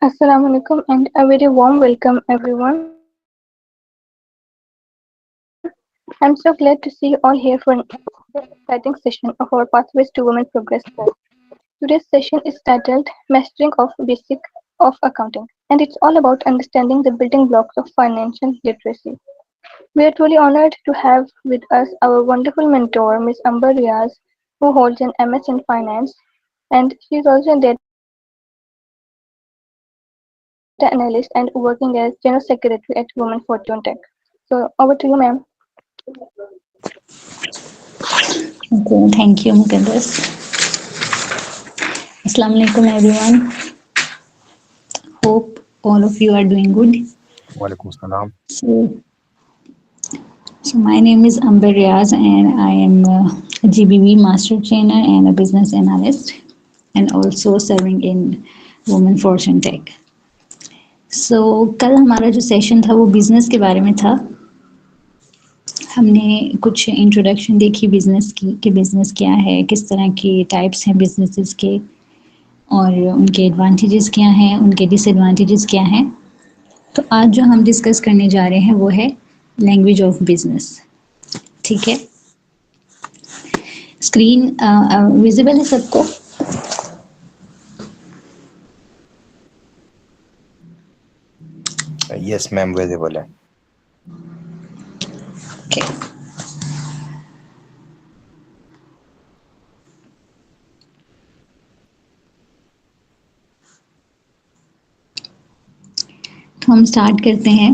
Assalamu alaikum and a very warm welcome everyone. I'm so glad to see you all here for another exciting session of our Pathways to Women Progress Club. Today's session is titled Mastering of Basic of Accounting, and it's all about understanding the building blocks of financial literacy. We are truly honored to have with us our wonderful mentor, Ms. Amber Riaz, who holds an MS in Finance, and she is also a data analyst and working as General Secretary at Women Fortune Tech. So, over to you, ma'am. Okay, thank you, Muqaddas. Assalamu alaikum, everyone. Hope all of you are doing good. Walaikum salam. So, my name is Amber Riaz, and I am a GBV Master Trainer and a Business Analyst, and also serving in Women Fortune Tech. So, कल हमारा जो session था वो business के बारे में था. हमने कुछ इंट्रोडक्शन देखी बिजनेस की कि बिजनेस क्या है, किस तरह के टाइप्स हैं बिजनेसेस के, और उनके एडवांटेजेस क्या हैं, उनके डिसएडवांटेजेस क्या हैं. तो आज जो हम डिस्कस करने जा रहे हैं वो है लैंग्वेज ऑफ बिजनेस. ठीक है, स्क्रीन विजिबल है सबको? Yes, ma'am, visible है. ओके. तो हम स्टार्ट करते हैं.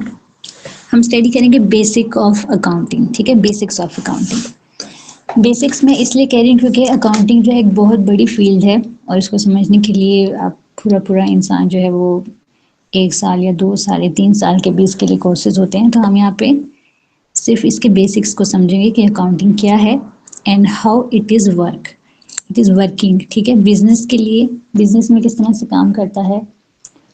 हम स्टडी करेंगे बेसिक ऑफ अकाउंटिंग. ठीक है, बेसिक्स ऑफ अकाउंटिंग. बेसिक्स में इसलिए कह रही हूँ क्योंकि अकाउंटिंग जो है एक बहुत बड़ी फील्ड है और इसको समझने के लिए आप पूरा इंसान जो है वो 1 साल या 2 साल या 3 साल के बीच के लिए कोर्सेज होते हैं. तो हम यहाँ पे सिर्फ इसके बेसिक्स को समझेंगे कि अकाउंटिंग क्या है and how it is working. ठीक है, बिजनेस के लिए, बिजनेस में किस तरह से काम करता है,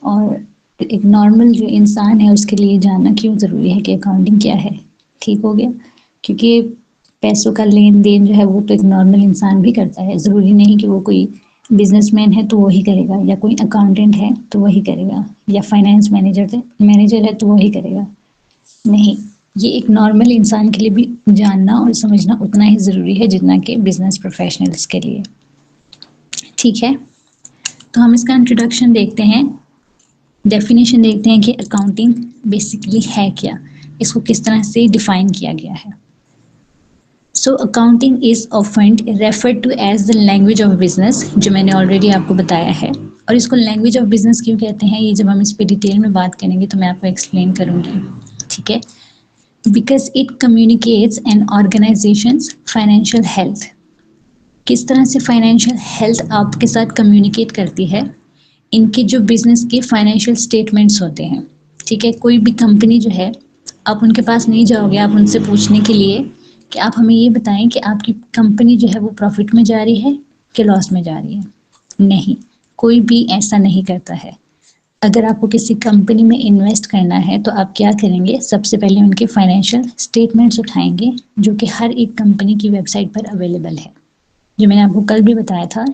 और एक नॉर्मल जो इंसान है उसके लिए जानना क्यों ज़रूरी है कि अकाउंटिंग क्या है. ठीक हो गया, क्योंकि पैसों का लेन देन जो है वो तो एक नॉर्मल इंसान भी करता है. ज़रूरी नहीं कि वो कोई बिजनेसमैन है तो वही करेगा, या कोई अकाउंटेंट है तो वही करेगा, या फाइनेंस मैनेजर है तो वही करेगा. नहीं, ये एक नॉर्मल इंसान के लिए भी जानना और समझना उतना ही ज़रूरी है जितना कि बिजनेस प्रोफेशनल्स के लिए. ठीक है, तो हम इसका इंट्रोडक्शन देखते हैं, डेफिनेशन देखते हैं कि अकाउंटिंग बेसिकली है क्या, इसको किस तरह से डिफाइन किया गया है. So accounting is often referred to as the language of business, जो मैंने ऑलरेडी आपको बताया है. और इसको लैंग्वेज ऑफ बिजनेस क्यों कहते हैं, ये जब हम इस पर डिटेल में बात करेंगे तो मैं आपको एक्सप्लेन करूँगी. ठीक है, because it communicates and organisations financial health. किस तरह से फाइनेंशियल हेल्थ आपके साथ कम्युनिकेट करती है, इनके जो बिजनेस के फाइनेंशियल स्टेटमेंट्स होते हैं. ठीक है, कोई भी कंपनी जो है, आप उनके पास नहीं जाओगे आप उनसे पूछने के लिए कि आप हमें ये बताएं कि आपकी कंपनी जो है वो प्रॉफिट में जा रही है कि लॉस में जा रही है. नहीं, कोई भी ऐसा नहीं करता है. अगर आपको किसी कंपनी में इन्वेस्ट करना है तो आप क्या करेंगे, सबसे पहले उनके फाइनेंशियल स्टेटमेंट्स उठाएंगे जो कि हर एक कंपनी की वेबसाइट पर अवेलेबल है. जो मैंने आपको कल भी बताया था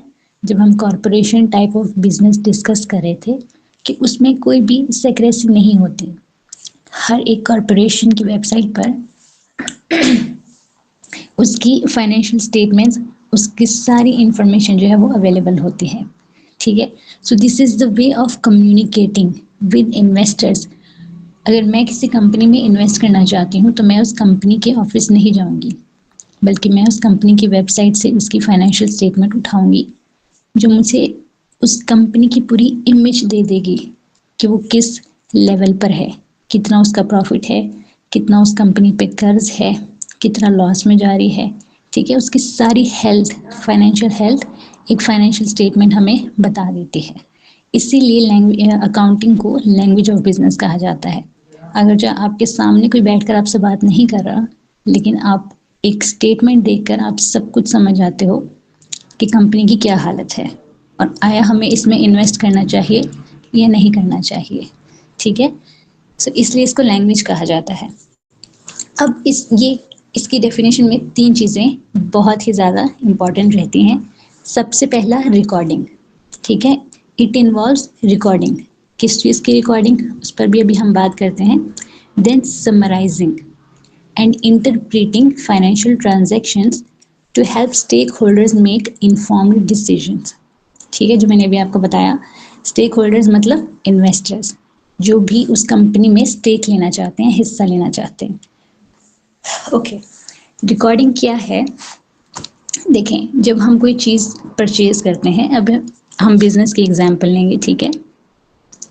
जब हम corporation type of business discuss कर रहे थे कि उसमें कोई भी सेक्रेसी नहीं होती. हर एक कॉरपोरेशन की वेबसाइट पर उसकी फाइनेंशियल स्टेटमेंट्स, उसकी सारी इंफॉर्मेशन जो है वो अवेलेबल होती है. ठीक है, so this is the way of communicating with investors. अगर मैं किसी कंपनी में इन्वेस्ट करना चाहती हूँ तो मैं उस कंपनी के ऑफिस नहीं जाऊँगी, बल्कि मैं उस कंपनी की वेबसाइट से उसकी फाइनेंशियल स्टेटमेंट उठाऊँगी जो मुझे उस कंपनी की पूरी इमेज दे देगी कि वो किस लेवल पर है, कितना उसका प्रॉफिट है, कितना उस कंपनी पे कर्ज है, कितना लॉस में जा रही है. ठीक है, उसकी सारी हेल्थ, फाइनेंशियल हेल्थ एक फाइनेंशियल स्टेटमेंट हमें बता देती है. इसीलिए अकाउंटिंग को लैंग्वेज ऑफ बिजनेस कहा जाता है. अगर जो आपके सामने कोई बैठकर आपसे बात नहीं कर रहा, लेकिन आप एक स्टेटमेंट देखकर आप सब कुछ समझ जाते हो कि कंपनी की क्या हालत है और आया हमें इसमें इन्वेस्ट करना चाहिए या नहीं करना चाहिए. ठीक है, सो इसलिए इसको लैंग्वेज कहा जाता है. अब इसकी डेफिनेशन में 3 चीज़ें बहुत ही ज़्यादा इम्पॉर्टेंट रहती हैं. सबसे पहला रिकॉर्डिंग. ठीक है, इट इन्वॉल्व्स रिकॉर्डिंग. किस चीज़ की रिकॉर्डिंग, उस पर भी अभी हम बात करते हैं। Then summarising and interpreting financial transactions to help stakeholders make informed decisions. ठीक है, जो मैंने अभी आपको बताया, स्टेक होल्डर्स मतलब इन्वेस्टर्स, जो भी उस कंपनी में स्टेक लेना चाहते हैं, हिस्सा लेना चाहते हैं। ओके, रिकॉर्डिंग क्या है? देखें, जब हम कोई चीज़ परचेज करते हैं, अब हम बिजनेस की एग्जांपल लेंगे, ठीक है।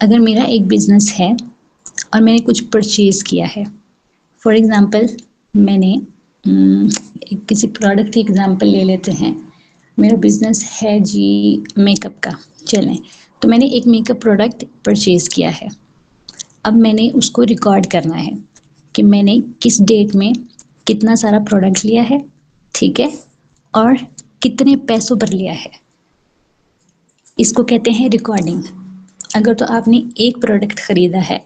अगर मेरा एक बिजनेस है और मैंने कुछ परचेज किया है, फॉर एग्जांपल मैंने किसी प्रोडक्ट की एग्जांपल ले लेते हैं। मेरा बिजनेस है जी मेकअप का, चलें, तो मैंने एक मेकअप प्रोडक्ट परचेज किया है। अब मैंने उसको रिकॉर्ड करना है कि मैंने किस डेट में कितना सारा प्रोडक्ट लिया है, ठीक है, और कितने पैसों पर लिया है। इसको कहते हैं रिकॉर्डिंग। अगर तो आपने एक प्रोडक्ट खरीदा है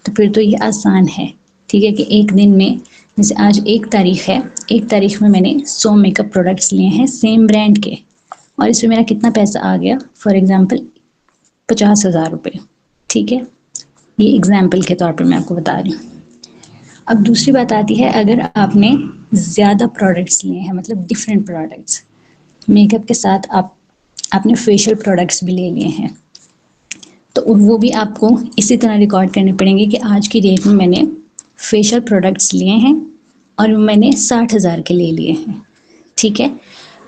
तो फिर तो ये आसान है, ठीक है, कि एक दिन में, जैसे आज 1 तारीख है, 1 तारीख में मैंने 100 मेकअप प्रोडक्ट्स लिए हैं सेम ब्रांड के, और इसमें मेरा कितना पैसा आ गया, फॉर एग्जांपल 50,000 रुपये, ठीक है। ये एग्जाम्पल के तौर पर मैं आपको बता रही हूँ। अब दूसरी बात आती है, अगर आपने ज़्यादा प्रोडक्ट्स लिए हैं, मतलब डिफरेंट प्रोडक्ट्स, मेकअप के साथ आपने फेशियल प्रोडक्ट्स भी ले लिए हैं, तो वो भी आपको इसी तरह रिकॉर्ड करने पड़ेंगे कि आज की डेट में मैंने फेशियल प्रोडक्ट्स लिए हैं और मैंने 60,000 के ले लिए हैं, ठीक है।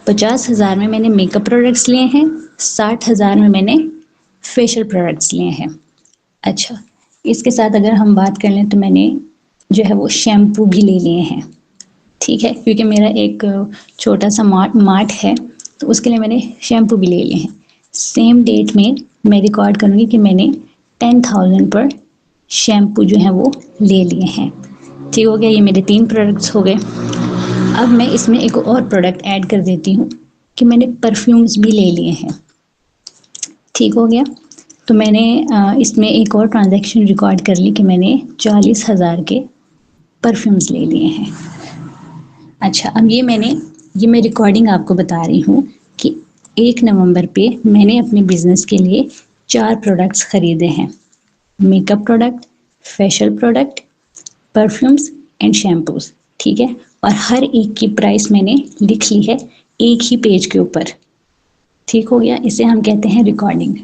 50,000 में मैंने मेकअप प्रोडक्ट्स लिए हैं, 60,000 में मैंने फेशियल प्रोडक्ट्स लिए हैं। अच्छा, इसके साथ अगर हम बात कर लें तो मैंने जो है वो शैम्पू भी ले लिए हैं, ठीक है, क्योंकि मेरा एक छोटा सा मार्ट है, तो उसके लिए मैंने शैम्पू भी ले लिए हैं। सेम डेट में मैं रिकॉर्ड करूँगी कि मैंने 10,000 पर शैम्पू जो है वो ले लिए हैं, ठीक हो गया। ये मेरे 3 प्रोडक्ट्स हो गए। अब मैं इसमें एक और प्रोडक्ट ऐड कर देती हूँ कि मैंने परफ्यूम्स भी ले लिए हैं, ठीक हो गया। तो मैंने इसमें एक और ट्रांजैक्शन रिकॉर्ड कर ली कि मैंने 40,000 के परफ्यूम्स ले लिए हैं। अच्छा, अब ये मैं रिकॉर्डिंग आपको बता रही हूँ कि 1 नवंबर पे मैंने अपने बिजनेस के लिए 4 प्रोडक्ट्स खरीदे हैं, makeup product, facial product, perfumes and shampoos, ठीक है। और हर एक की प्राइस मैंने लिख ली है एक ही पेज के ऊपर, ठीक हो गया। इसे हम कहते हैं रिकॉर्डिंग।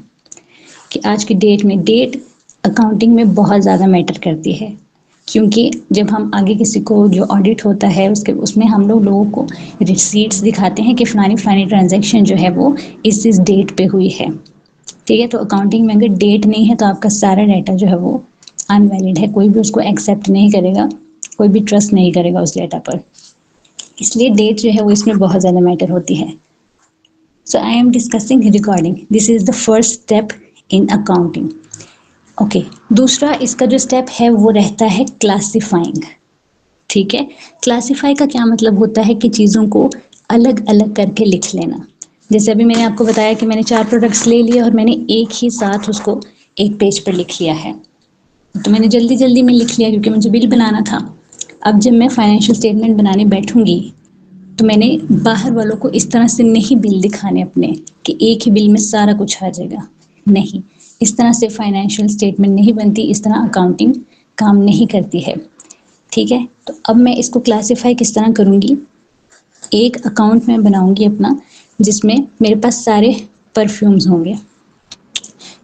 कि आज की डेट में, डेट अकाउंटिंग में बहुत ज़्यादा मैटर करती है, क्योंकि जब हम आगे किसी को जो ऑडिट होता है उसमें हम लोगों को रिसीट्स दिखाते हैं कि फलानी ट्रांजैक्शन जो है वो इस डेट पे हुई है, ठीक है। तो अकाउंटिंग में अगर डेट नहीं है तो आपका सारा डाटा जो है वो अनवैलिड है, कोई भी उसको एक्सेप्ट नहीं करेगा, कोई भी ट्रस्ट नहीं करेगा उस डेटा पर। इसलिए डेट जो है वो इसमें बहुत ज़्यादा मैटर होती है। So I am discussing recording, this is the first step in accounting. Okay, दूसरा इसका जो स्टेप है वो रहता है क्लासिफाइंग, ठीक है। क्लासिफाई का क्या मतलब होता है कि चीज़ों को अलग अलग करके लिख लेना। जैसे अभी मैंने आपको बताया कि मैंने 4 प्रोडक्ट्स ले लिए और मैंने एक ही साथ उसको एक पेज पर लिख लिया है, तो मैंने जल्दी जल्दी में लिख लिया क्योंकि मुझे बिल बनाना था। अब जब मैं फाइनेंशियल स्टेटमेंट बनाने बैठूंगी तो मैंने बाहर वालों को इस तरह से नहीं बिल दिखाने अपने कि एक ही बिल में सारा कुछ आ जाएगा, नहीं, इस तरह से फाइनेंशियल स्टेटमेंट नहीं बनती, इस तरह अकाउंटिंग काम नहीं करती है, ठीक है। तो अब मैं इसको क्लासिफाई किस तरह करूँगी, एक अकाउंट में बनाऊँगी अपना जिसमें मेरे पास सारे परफ्यूम्स होंगे,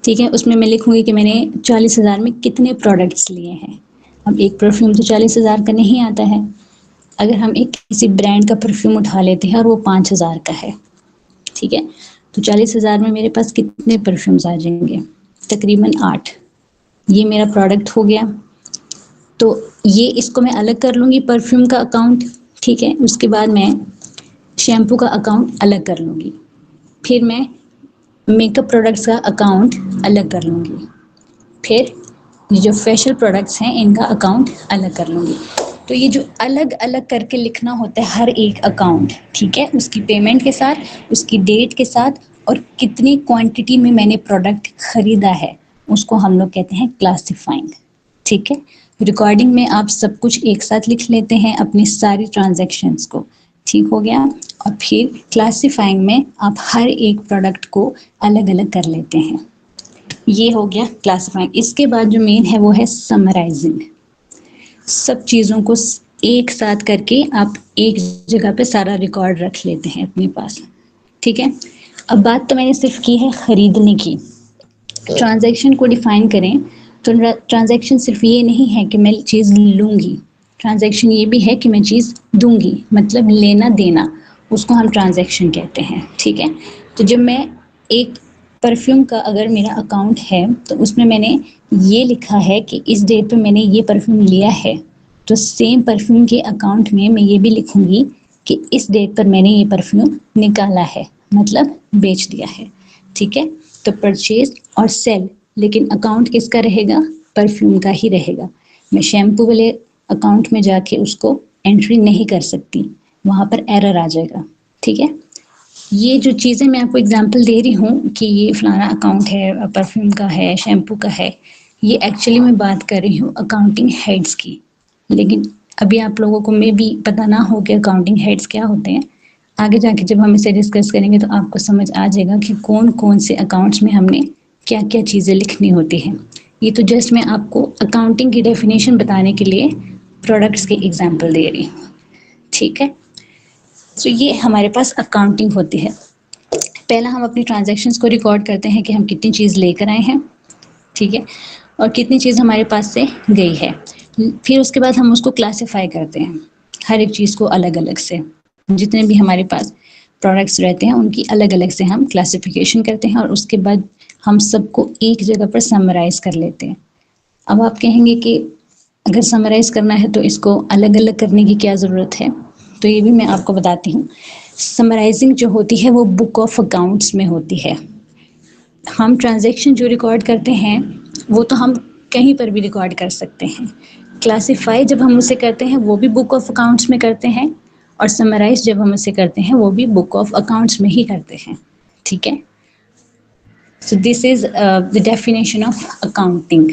ठीक है। उसमें मैं लिखूँगी कि मैंने 40,000 में कितने प्रोडक्ट्स लिए हैं। अब एक परफ्यूम तो 40,000 का नहीं आता है। अगर हम एक किसी ब्रांड का परफ्यूम उठा लेते हैं और वो 5,000 का है, ठीक है, तो 40,000 में मेरे पास कितने परफ्यूम्स आ जाएंगे, तकरीबन 8। ये मेरा प्रोडक्ट हो गया। तो ये इसको मैं अलग कर लूँगी परफ्यूम का अकाउंट, ठीक है। उसके बाद मैं शैम्पू का अकाउंट अलग कर लूँगी, फिर मैं मेकअप प्रोडक्ट्स का अकाउंट अलग कर लूँगी, फिर ये जो फेशियल प्रोडक्ट्स हैं इनका अकाउंट अलग कर लूँगी। तो ये जो अलग अलग करके लिखना होता है हर एक अकाउंट, ठीक है, उसकी पेमेंट के साथ, उसकी डेट के साथ, और कितनी क्वांटिटी में मैंने प्रोडक्ट खरीदा है, उसको हम लोग कहते हैं क्लासिफाइंग, ठीक है। रिकॉर्डिंग में आप सब कुछ एक साथ लिख लेते हैं, अपनी सारी ट्रांजैक्शंस को, ठीक हो गया। और फिर क्लासिफाइंग में आप हर एक प्रोडक्ट को अलग अलग कर लेते हैं। ये हो गया क्लासिफाइंग। इसके बाद जो मेन है वो है समराइजिंग। सब चीज़ों को एक साथ करके आप एक जगह पे सारा रिकॉर्ड रख लेते हैं अपने पास, ठीक है। अब बात तो मैंने सिर्फ की है खरीदने की। ट्रांजैक्शन को डिफाइन करें तो ट्रांजैक्शन सिर्फ ये नहीं है कि मैं चीज़ लूँगी, ट्रांजैक्शन ये भी है कि मैं चीज़ दूँगी, मतलब लेना देना, उसको हम ट्रांजैक्शन कहते हैं, ठीक है। तो जब मैं एक परफ्यूम का अगर मेरा अकाउंट है तो उसमें मैंने ये लिखा है कि इस डेट पे मैंने ये परफ्यूम लिया है, तो सेम परफ्यूम के अकाउंट में मैं ये भी लिखूंगी कि इस डेट पर मैंने ये परफ्यूम निकाला है, मतलब बेच दिया है, ठीक है। तो परचेज और सेल, लेकिन अकाउंट किसका रहेगा? परफ्यूम का ही रहेगा। मैं शैम्पू वाले अकाउंट में जाके उसको एंट्री नहीं कर सकती, वहाँ पर एरर आ जाएगा, ठीक है। ये जो चीज़ें मैं आपको एग्जांपल दे रही हूँ कि ये फलाना अकाउंट है, परफ्यूम का है, शैम्पू का है, ये एक्चुअली मैं बात कर रही हूँ अकाउंटिंग हेड्स की। लेकिन अभी आप लोगों को में भी पता ना हो कि अकाउंटिंग हेड्स क्या होते हैं। आगे जाके जब हम इसे डिस्कस करेंगे तो आपको समझ आ जाएगा कि कौन कौन से अकाउंट्स में हमने क्या क्या चीज़ें लिखनी होती हैं। ये तो जस्ट मैं आपको अकाउंटिंग की डेफिनेशन बताने के लिए प्रोडक्ट्स के एग्जाम्पल दे रही हूँ, ठीक है। तो ये हमारे पास अकाउंटिंग होती है। पहला हम अपनी ट्रांजैक्शंस को रिकॉर्ड करते हैं कि हम कितनी चीज़ लेकर आए हैं, ठीक है, और कितनी चीज़ हमारे पास से गई है। फिर उसके बाद हम उसको क्लासिफाई करते हैं, हर एक चीज़ को अलग अलग से। जितने भी हमारे पास प्रोडक्ट्स रहते हैं उनकी अलग अलग से हम क्लासिफिकेशन करते हैं और उसके बाद हम सबको एक जगह पर समराइज कर लेते हैं। अब आप कहेंगे कि अगर समराइज करना है तो इसको अलग अलग करने की क्या ज़रूरत है? तो ये भी मैं आपको बताती हूँ। समराइजिंग जो होती है वो बुक ऑफ अकाउंट्स में होती है। हम ट्रांजैक्शन जो रिकॉर्ड करते हैं वो तो हम कहीं पर भी रिकॉर्ड कर सकते हैं। क्लासिफाई जब हम उसे करते हैं वो भी बुक ऑफ अकाउंट्स में करते हैं, और समराइज जब हम उसे करते हैं वो भी बुक ऑफ अकाउंट्स में ही करते हैं, ठीक है। So this is the definition of accounting.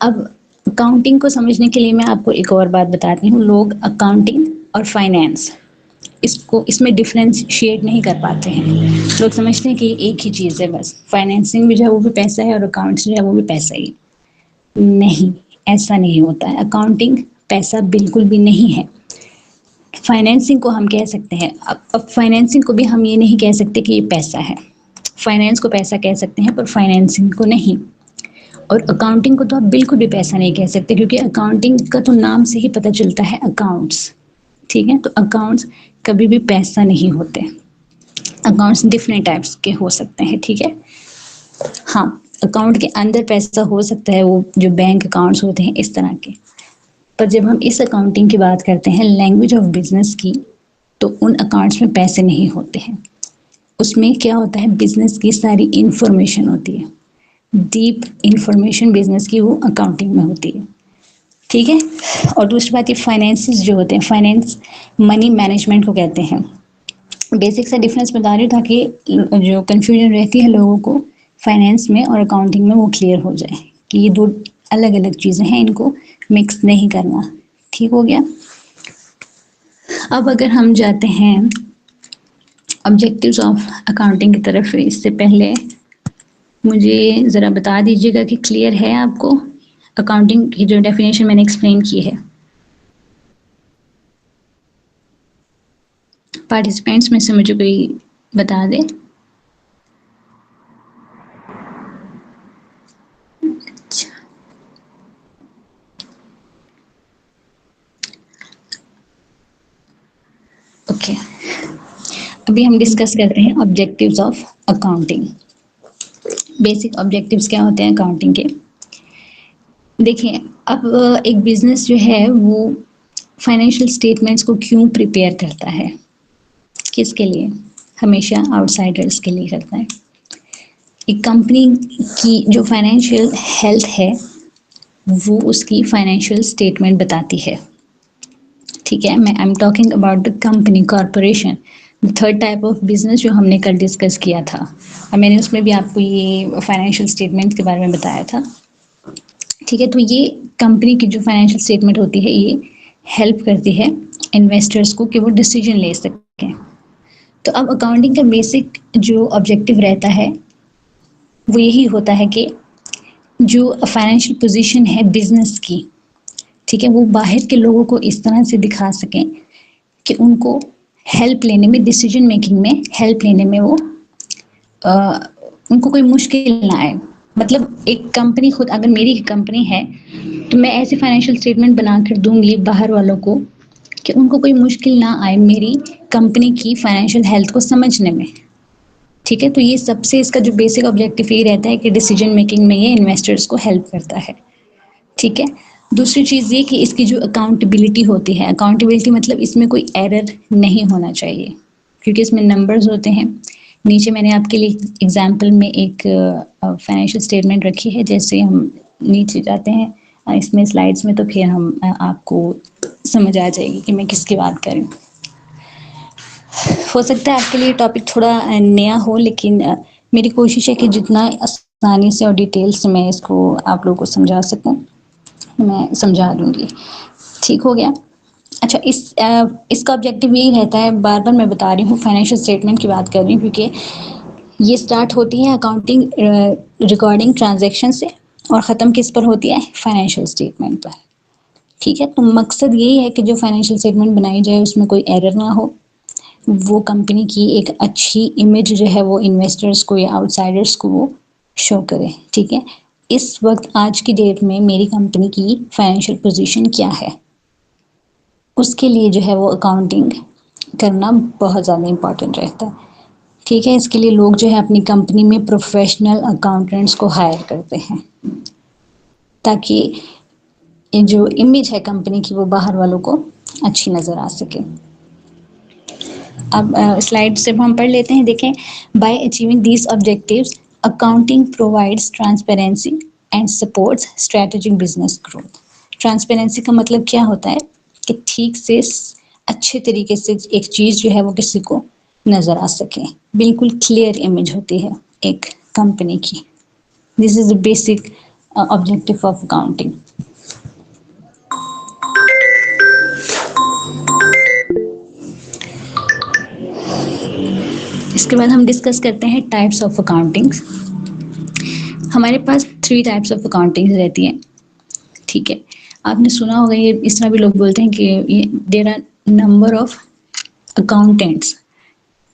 अब अकाउंटिंग को समझने के लिए मैं आपको एक और बात बताती हूँ। लोग अकाउंटिंग और फाइनेंस इसको इसमें डिफ्रेंशिएट नहीं कर पाते हैं। लोग समझते हैं कि एक ही चीज़ है बस, फाइनेंसिंग भी जो है वो भी पैसा है और अकाउंट्स जो है वो भी पैसा ही। नहीं, ऐसा नहीं होता है। अकाउंटिंग पैसा बिल्कुल भी नहीं है। फाइनेंसिंग को हम कह सकते हैं, अब फाइनेंसिंग को भी हम ये नहीं कह सकते कि ये पैसा है। फाइनेंस को पैसा कह सकते हैं पर फाइनेंसिंग को नहीं। और अकाउंटिंग को तो आप बिल्कुल भी पैसा नहीं कह सकते, क्योंकि अकाउंटिंग का तो नाम से ही पता चलता है अकाउंट्स, ठीक है। तो अकाउंट्स कभी भी पैसा नहीं होते। अकाउंट्स डिफरेंट टाइप्स के हो सकते हैं, ठीक है। हाँ, अकाउंट के अंदर पैसा हो सकता है, वो जो बैंक अकाउंट्स होते हैं इस तरह के। पर जब हम इस अकाउंटिंग की बात करते हैं लैंग्वेज ऑफ बिजनेस की, तो उन अकाउंट्स में पैसे नहीं होते हैं। उसमें क्या होता है, बिजनेस की सारी इंफॉर्मेशन होती है, डीप इंफॉर्मेशन बिजनेस की वो अकाउंटिंग में होती है, ठीक है। और दूसरी बात, ये फाइनेंसिस जो होते हैं, फाइनेंस मनी मैनेजमेंट को कहते हैं। बेसिक सा डिफरेंस बता रही हूँ ताकि जो कन्फ्यूजन रहती है लोगों को फाइनेंस में और अकाउंटिंग में वो क्लियर हो जाए कि ये दो अलग अलग चीज़ें हैं, इनको मिक्स नहीं करना, ठीक हो गया। अब अगर हम जाते हैं ऑब्जेक्टिव्स ऑफ अकाउंटिंग की तरफ, इससे पहले मुझे ज़रा बता दीजिएगा कि क्लियर है आपको अकाउंटिंग की जो डेफिनेशन मैंने एक्सप्लेन की है। पार्टिसिपेंट्स में से मुझे कोई बता दे। ओके, अभी हम डिस्कस करते हैं objectives of accounting. Basic objectives क्या होते हैं अकाउंटिंग के? देखिए, अब एक बिजनेस जो है वो फाइनेंशियल स्टेटमेंट्स को क्यों प्रिपेयर करता है, किसके लिए? हमेशा आउटसाइडर्स के लिए करता है। एक कंपनी की जो फाइनेंशियल हेल्थ है वो उसकी फाइनेंशियल स्टेटमेंट बताती है, ठीक है। मैं I am talking about the company, corporation. Third type of business जो हमने कल डिस्कस किया था, और मैंने उसमें भी आपको ये फाइनेंशियल स्टेटमेंट के बारे में बताया था, ठीक है। तो ये कंपनी की जो फाइनेंशियल स्टेटमेंट होती है ये हेल्प करती है इन्वेस्टर्स को कि वो डिसीजन ले सकें। तो अब अकाउंटिंग का बेसिक जो ऑब्जेक्टिव रहता है वो यही होता है कि जो फाइनेंशियल पोजीशन है बिजनेस की, ठीक है, वो बाहर के लोगों को इस तरह से दिखा सकें कि उनको हेल्प लेने में, डिसीजन मेकिंग में हेल्प लेने में वो उनको कोई मुश्किल ना आए। मतलब एक कंपनी खुद, अगर मेरी कंपनी है तो मैं ऐसे फाइनेंशियल स्टेटमेंट बना कर दूंगी बाहर वालों को कि उनको कोई मुश्किल ना आए मेरी कंपनी की फाइनेंशियल हेल्थ को समझने में। ठीक है, तो ये सबसे इसका जो बेसिक ऑब्जेक्टिव ये रहता है कि डिसीजन मेकिंग में ये इन्वेस्टर्स को हेल्प करता है। ठीक है, दूसरी चीज़ ये कि इसकी जो अकाउंटेबिलिटी होती है, अकाउंटेबिलिटी मतलब इसमें कोई एरर नहीं होना चाहिए क्योंकि इसमें नंबर्स होते हैं। नीचे मैंने आपके लिए एग्जांपल में एक फाइनेंशियल स्टेटमेंट रखी है, जैसे हम नीचे जाते हैं इसमें स्लाइड्स में तो फिर हम आपको समझ आ जाएगी कि मैं किसकी बात कर रही हूँ। हो सकता है आपके लिए टॉपिक थोड़ा नया हो, लेकिन मेरी कोशिश है कि जितना आसानी से और डिटेल से मैं इसको आप लोगों को समझा सकूं, मैं समझा दूंगी। ठीक हो गया। अच्छा, इसका ऑब्जेक्टिव यही रहता है, बार बार मैं बता रही हूँ, फाइनेंशियल स्टेटमेंट की बात कर रही हूँ क्योंकि ये स्टार्ट होती है अकाउंटिंग रिकॉर्डिंग ट्रांजैक्शन से और ख़त्म किस पर होती है, फाइनेंशियल स्टेटमेंट पर। ठीक है, तो मकसद यही है कि जो फाइनेंशियल स्टेटमेंट बनाई जाए उसमें कोई एरर ना हो, वो कंपनी की एक अच्छी इमेज जो है वो इन्वेस्टर्स को या आउटसाइडर्स को वो शो करे। ठीक है, इस वक्त आज की डेट में मेरी कंपनी की फाइनेंशियल पोजीशन क्या है, उसके लिए जो है वो अकाउंटिंग करना बहुत ज़्यादा इम्पॉर्टेंट रहता है। ठीक है, इसके लिए लोग जो है अपनी कंपनी में प्रोफेशनल अकाउंटेंट्स को हायर करते हैं ताकि ये जो इमेज है कंपनी की वो बाहर वालों को अच्छी नज़र आ सके। अब स्लाइड से हम पढ़ लेते हैं। देखें, bye achieving these objectives accounting provides transparency and supports strategic business growth. Transparency का मतलब क्या होता है कि ठीक से अच्छे तरीके से एक चीज़ जो है वो किसी को नज़र आ सके, बिल्कुल क्लियर इमेज होती है एक कंपनी की। This is the basic objective of accounting. इसके बाद हम डिस्कस करते हैं टाइप्स ऑफ अकाउंटिंग। हमारे पास 3 टाइप्स ऑफ अकाउंटिंग रहती है। ठीक है, आपने सुना होगा, ये इस तरह भी लोग बोलते हैं कि there are number of accountants.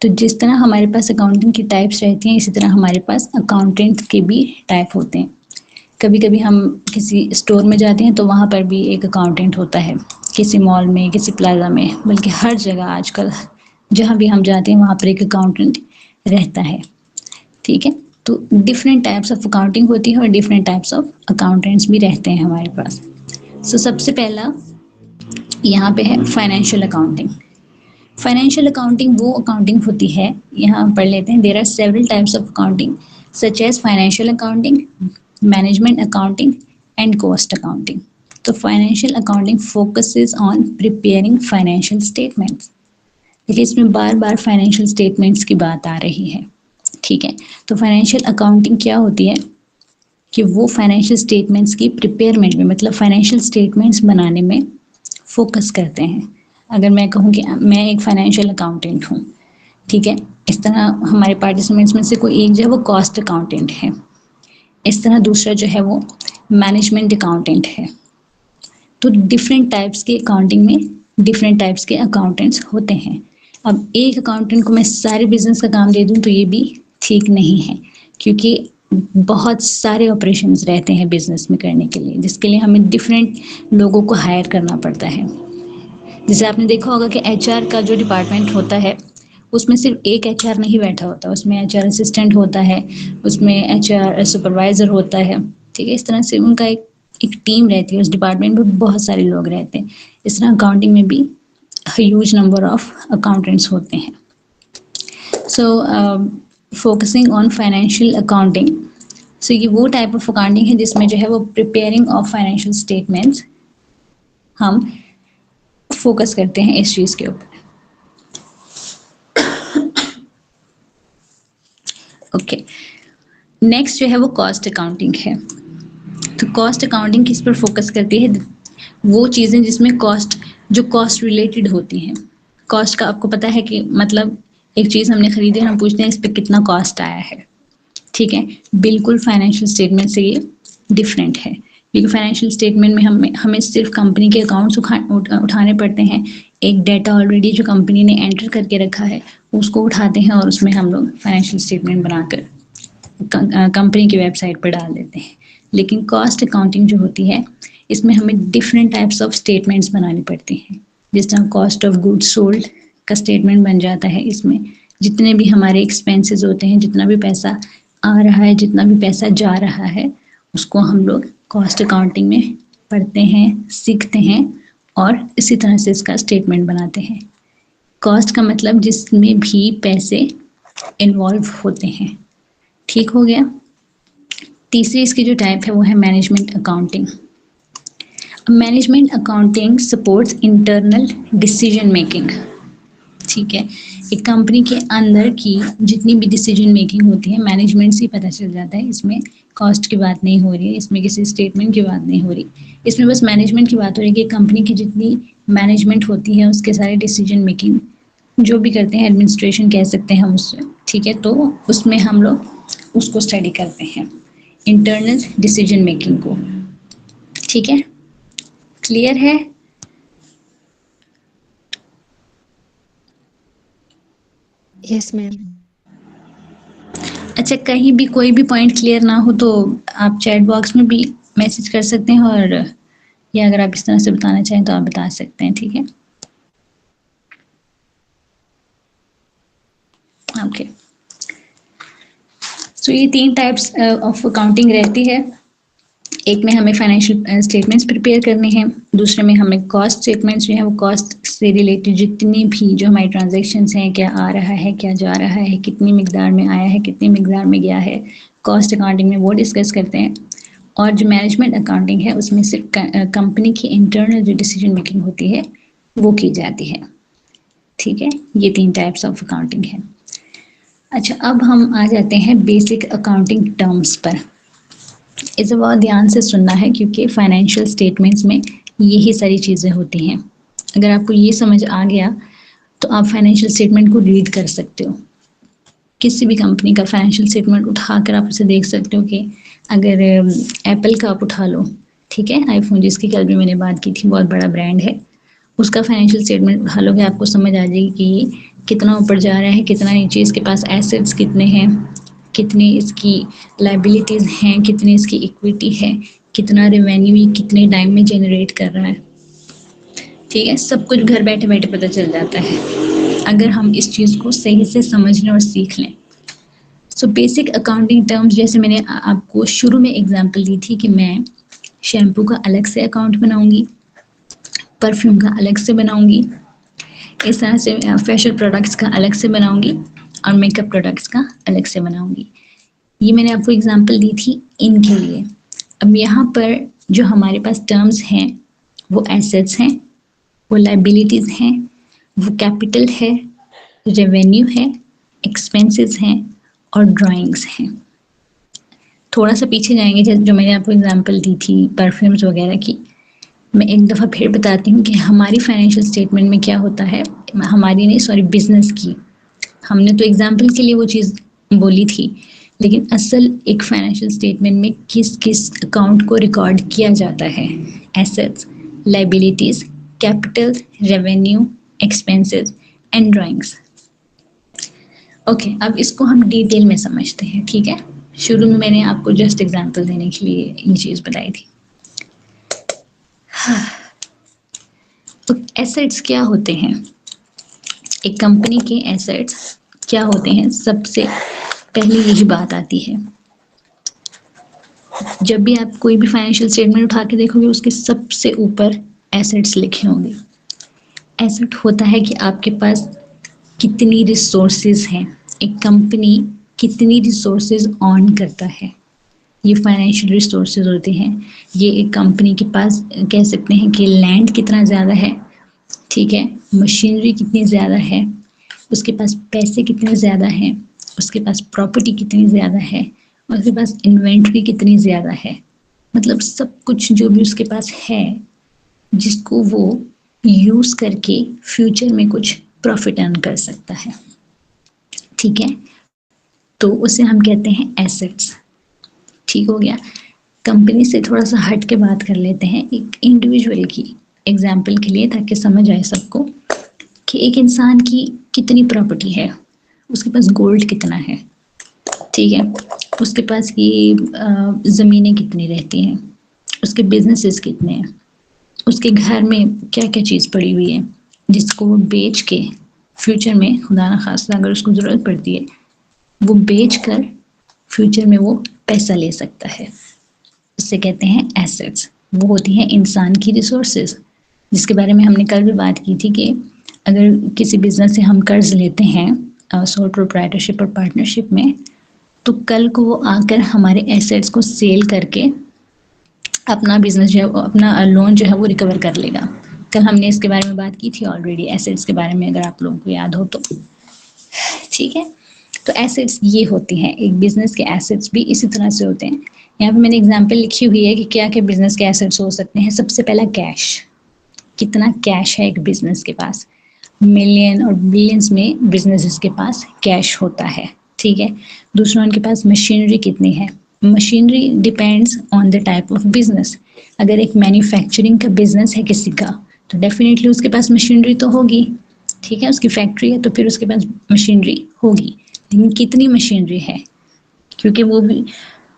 तो जिस तरह हमारे पास अकाउंटिंग की टाइप्स रहती हैं, इसी तरह हमारे पास अकाउंटेंट के भी टाइप होते हैं। कभी कभी हम किसी स्टोर में जाते हैं तो वहाँ पर भी एक अकाउंटेंट होता है, किसी मॉल में, किसी प्लाजा में, बल्कि हर जगह आजकल जहाँ भी हम जाते हैं वहाँ पर एक अकाउंटेंट रहता है। ठीक है, तो डिफरेंट टाइप्स ऑफ अकाउंटिंग होती है और डिफरेंट टाइप्स ऑफ अकाउंटेंट्स भी रहते हैं हमारे पास। सो सबसे पहला यहाँ पे है फाइनेंशियल अकाउंटिंग। फाइनेंशियल अकाउंटिंग वो अकाउंटिंग होती है, यहाँ हम पढ़ लेते हैं, there are several types of accounting such as financial accounting, management accounting and cost accounting. तो financial accounting focuses on preparing financial statements. देखिए, इसमें बार बार फाइनेंशियल स्टेटमेंट्स की बात आ रही है। ठीक है, तो फाइनेंशियल अकाउंटिंग क्या होती है कि वो फाइनेंशियल स्टेटमेंट्स की प्रिपेयरमेंट में, मतलब फाइनेंशियल स्टेटमेंट्स बनाने में फोकस करते हैं। अगर मैं कहूँ कि मैं एक फाइनेंशियल अकाउंटेंट हूँ, ठीक है, इस तरह हमारे पार्टिसिपेंट्स में से कोई एक जो है वो कॉस्ट अकाउंटेंट है, इस तरह दूसरा जो है वो मैनेजमेंट अकाउंटेंट है। तो डिफरेंट टाइप्स के अकाउंटिंग में डिफरेंट टाइप्स के अकाउंटेंट्स होते हैं। अब एक अकाउंटेंट को मैं सारे बिजनेस का काम दे दूं तो ये भी ठीक नहीं है, क्योंकि बहुत सारे ऑपरेशंस रहते हैं बिजनेस में करने के लिए, जिसके लिए हमें डिफरेंट लोगों को हायर करना पड़ता है। जैसे आपने देखा होगा कि एचआर का जो डिपार्टमेंट होता है उसमें सिर्फ एक एचआर नहीं बैठा होता, उसमें एचआर असिस्टेंट होता है, उसमें एचआर सुपरवाइजर होता है। ठीक है, इस तरह से उनका एक टीम रहती है, उस डिपार्टमेंट में बहुत सारे लोग रहते हैं। इस तरह अकाउंटिंग में भी ह्यूज नंबर ऑफ अकाउंटेंट्स होते हैं। सो फोकसिंग ऑन फाइनेंशियल अकाउंटिंग, सो ये वो टाइप ऑफ अकाउंटिंग है जिसमें जो है वो प्रिपेयरिंग ऑफ फाइनेंशियल स्टेटमेंट्स हम फोकस करते हैं इस चीज़ के ऊपर। ओके, नेक्स्ट जो है वो कॉस्ट अकाउंटिंग है। तो कॉस्ट अकाउंटिंग किस पर फोकस करती है, वो चीज़ें जिसमें कॉस्ट, जो कॉस्ट रिलेटेड होती हैं। कॉस्ट का आपको पता है कि मतलब एक चीज़ हमने खरीदी, हम पूछते हैं इस पर कितना कॉस्ट आया है। ठीक है, बिल्कुल फाइनेंशियल स्टेटमेंट से ये डिफरेंट है, क्योंकि फाइनेंशियल स्टेटमेंट में हमें सिर्फ कंपनी के अकाउंट्स उठाने पड़ते हैं। एक डाटा ऑलरेडी जो कंपनी ने एंटर करके रखा है उसको उठाते हैं और उसमें हम लोग फाइनेंशियल स्टेटमेंट बनाकर कंपनी की वेबसाइट पर डाल देते हैं। लेकिन कॉस्ट अकाउंटिंग जो होती है इसमें हमें डिफरेंट टाइप्स ऑफ स्टेटमेंट्स बनाने पड़ते हैं। जिस तरह कॉस्ट ऑफ गुड्स सोल्ड का स्टेटमेंट बन जाता है, इसमें जितने भी हमारे एक्सपेंसेस होते हैं, जितना भी पैसा आ रहा है, जितना भी पैसा जा रहा है, उसको हम लोग कॉस्ट अकाउंटिंग में पढ़ते हैं, सीखते हैं और इसी तरह से इसका स्टेटमेंट बनाते हैं। कॉस्ट का मतलब जिसमें भी पैसे इन्वॉल्व होते हैं। ठीक हो गया। तीसरी इसकी जो टाइप है वो है management accounting. Management accounting supports internal decision making. ठीक है, एक कंपनी के अंदर की जितनी भी डिसीजन मेकिंग होती है मैनेजमेंट से ही पता चल जाता है। इसमें कॉस्ट की बात नहीं हो रही है, इसमें किसी स्टेटमेंट की बात नहीं हो रही, इसमें बस मैनेजमेंट की बात हो रही है कि कंपनी की जितनी मैनेजमेंट होती है उसके सारे डिसीजन मेकिंग जो भी करते हैं, एडमिनिस्ट्रेशन कह सकते हैं हम उससे। ठीक है, तो उसमें हम लोग उसको स्टडी करते हैं, इंटरनल डिसीजन मेकिंग को। ठीक है, क्लियर है? Yes ma'am. अच्छा, कहीं भी कोई भी पॉइंट क्लियर ना हो तो आप चैट बॉक्स में भी मैसेज कर सकते हैं, और या अगर आप इस तरह से बताना चाहें तो आप बता सकते हैं। ठीक है, ओके। सो ये 3 टाइप्स ऑफ अकाउंटिंग रहती है। एक में हमें फाइनेंशियल स्टेटमेंट्स प्रिपेयर करने हैं, दूसरे में हमें कॉस्ट स्टेटमेंट्स जो है वो कॉस्ट से रिलेटेड जितनी भी जो हमारी ट्रांजैक्शंस हैं, क्या आ रहा है, क्या जा रहा है, कितनी मिकदार में आया है, कितनी मिकदार में गया है, कॉस्ट अकाउंटिंग में वो डिस्कस करते हैं। और जो मैनेजमेंट अकाउंटिंग है उसमें सिर्फ कंपनी की इंटरनल जो डिसीजन मेकिंग होती है वो की जाती है। ठीक है, ये 3 टाइप्स ऑफ अकाउंटिंग है। अच्छा, अब हम आ जाते हैं बेसिक अकाउंटिंग टर्म्स पर। इसे बहुत ध्यान से सुनना है क्योंकि फाइनेंशियल स्टेटमेंट्स में यही सारी चीज़ें होती हैं। अगर आपको ये समझ आ गया तो आप फाइनेंशियल स्टेटमेंट को रीड कर सकते हो। किसी भी कंपनी का फाइनेंशियल स्टेटमेंट उठाकर आप उसे देख सकते हो। कि अगर एप्पल का आप उठा लो, ठीक है, आईफोन जिसकी कल भी मैंने बात की थी, बहुत बड़ा ब्रांड है, उसका फाइनेंशियल स्टेटमेंट उठा लोगे आपको समझ आ जाएगी कि ये कितना ऊपर जा रहा है, कितना नीचे, इसके पास एसेट्स कितने हैं, कितनी इसकी लाइबिलिटीज़ हैं, कितनी इसकी इक्विटी है, कितना रेवेन्यू कितने टाइम में जनरेट कर रहा है। ठीक है, सब कुछ घर बैठे बैठे पता चल जाता है अगर हम इस चीज़ को सही से समझ लें और सीख लें। सो बेसिक अकाउंटिंग टर्म्स, जैसे मैंने आपको शुरू में एग्जांपल दी थी कि मैं शैम्पू का अलग से अकाउंट बनाऊंगी, परफ्यूम का अलग से बनाऊंगी, इस तरह से फेशियल प्रोडक्ट्स का अलग से बनाऊंगी और मेकअप प्रोडक्ट्स का अलग से बनाऊंगी। ये मैंने आपको एग्जांपल दी थी इनके लिए। अब यहाँ पर जो हमारे पास टर्म्स हैं वो एसेट्स हैं, वो लाइबिलिटीज़ हैं, वो कैपिटल है, रेवेन्यू है, एक्सपेंसेस हैं और ड्राइंग्स हैं। थोड़ा सा पीछे जाएंगे, जैसे जो मैंने आपको एग्जांपल दी थी परफ्यूम्स वगैरह की, मैं एक दफ़ा फिर बताती हूँ कि हमारी फाइनेंशियल स्टेटमेंट में क्या होता है, हमारी नहीं सॉरी बिजनेस की। हमने तो एग्जांपल के लिए वो चीज़ बोली थी, लेकिन असल एक फाइनेंशियल स्टेटमेंट में किस किस अकाउंट को रिकॉर्ड किया जाता है, assets, liabilities, capital, revenue, expenses and drawings. Okay, अब इसको हम डिटेल में समझते हैं। ठीक है, शुरू में मैंने आपको जस्ट एग्जांपल देने के लिए ये चीज़ बताई थी। तो एसेट्स क्या होते हैं, एक कंपनी के एसेट्स क्या होते हैं, सबसे पहले यही बात आती है। जब भी आप कोई भी फाइनेंशियल स्टेटमेंट उठा के देखोगे उसके सबसे ऊपर एसेट्स लिखे होंगे। एसेट होता है कि आपके पास कितनी रिसोर्सेज हैं, एक कंपनी कितनी रिसोर्सेज ऑन करता है, ये फाइनेंशियल रिसोर्सेज होते हैं। ये एक कंपनी के पास कह सकते हैं कि लैंड कितना ज़्यादा है, ठीक है, मशीनरी कितनी ज़्यादा है, उसके पास पैसे कितने ज़्यादा हैं, उसके पास प्रॉपर्टी कितनी ज़्यादा है, उसके पास इन्वेंट्री कितनी ज़्यादा है। मतलब सब कुछ जो भी उसके पास है जिसको वो यूज़ करके फ्यूचर में कुछ प्रॉफिट अर्न कर सकता है। ठीक है, तो उसे हम कहते हैं एसेट्स। ठीक हो गया। कंपनी से थोड़ा सा हट के बात कर लेते हैं एक इंडिविजुअल की एग्जाम्पल के लिए, ताकि समझ आए सबको कि एक इंसान की कितनी प्रॉपर्टी है, उसके पास गोल्ड कितना है, ठीक है, उसके पास ये ज़मीनें कितनी रहती हैं, उसके बिजनेसेस कितने हैं, उसके घर में क्या क्या चीज़ पड़ी हुई है जिसको वो बेच के फ्यूचर में खुदा न खास्ता अगर उसको ज़रूरत पड़ती है वो बेच कर फ्यूचर में वो पैसा ले सकता है। इससे कहते हैं एसेट्स। वो होती हैं इंसान की रिसोर्सेज, जिसके बारे में हमने कल भी बात की थी कि अगर किसी बिजनेस से हम कर्ज लेते हैं सोल प्रोप्राइटरशिप और पार्टनरशिप में, तो कल को वो आकर हमारे एसेट्स को सेल करके अपना बिजनेस जो है, अपना लोन जो है वो रिकवर कर लेगा। कल हमने इसके बारे में बात की थी ऑलरेडी, एसेट्स के बारे में, अगर आप लोगों को याद हो तो। ठीक है, तो एसेट्स ये होती हैं, एक बिजनेस के एसेट्स भी इसी तरह से होते हैं। यहाँ पे मैंने एग्जांपल लिखी हुई है कि क्या क्या बिजनेस के एसेट्स हो सकते हैं। सबसे पहला कैश, कितना कैश है एक बिजनेस के पास। मिलियन और बिलियंस में बिजनेसेस के पास कैश होता है, ठीक है। दूसरा, उनके पास मशीनरी कितनी है। Machinery depends on the type of business. अगर एक मैन्युफैक्चरिंग का बिजनेस है किसी का, तो डेफिनेटली उसके पास मशीनरी तो होगी, ठीक है। उसकी फैक्ट्री है तो फिर उसके पास मशीनरी होगी, लेकिन कितनी मशीनरी है, क्योंकि वो भी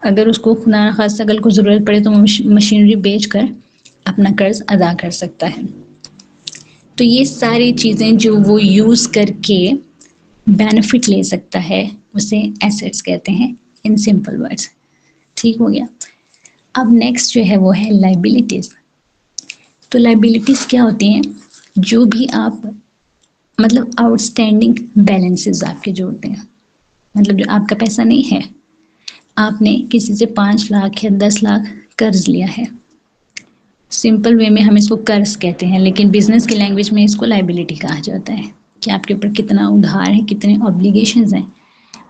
अगर उसको खुदा न खास्ता कल को ज़रूरत पड़े तो वो मशीनरी बेच कर अपना कर्ज अदा कर सकता है। तो ये सारी चीज़ें जो वो यूज़ करके बेनिफिट ले सकता है उसे एसेट्स कहते हैं, इन सिंपल वर्ड्स। ठीक हो गया। अब नेक्स्ट जो है वो है लाइबिलिटीज़। तो लाइबिलिटीज़ क्या होती हैं, जो भी आप मतलब आउटस्टैंडिंग बैलेंसेस आपके जोड़ते हैं, मतलब जो आपका पैसा नहीं है, आपने किसी से 5 लाख या 10 लाख कर्ज लिया है। सिंपल वे में हम इसको कर्ज कहते हैं, लेकिन बिजनेस की लैंग्वेज में इसको लाइबिलिटी कहा जाता है कि आपके ऊपर कितना उधार है, कितने ऑब्लिगेशंस हैं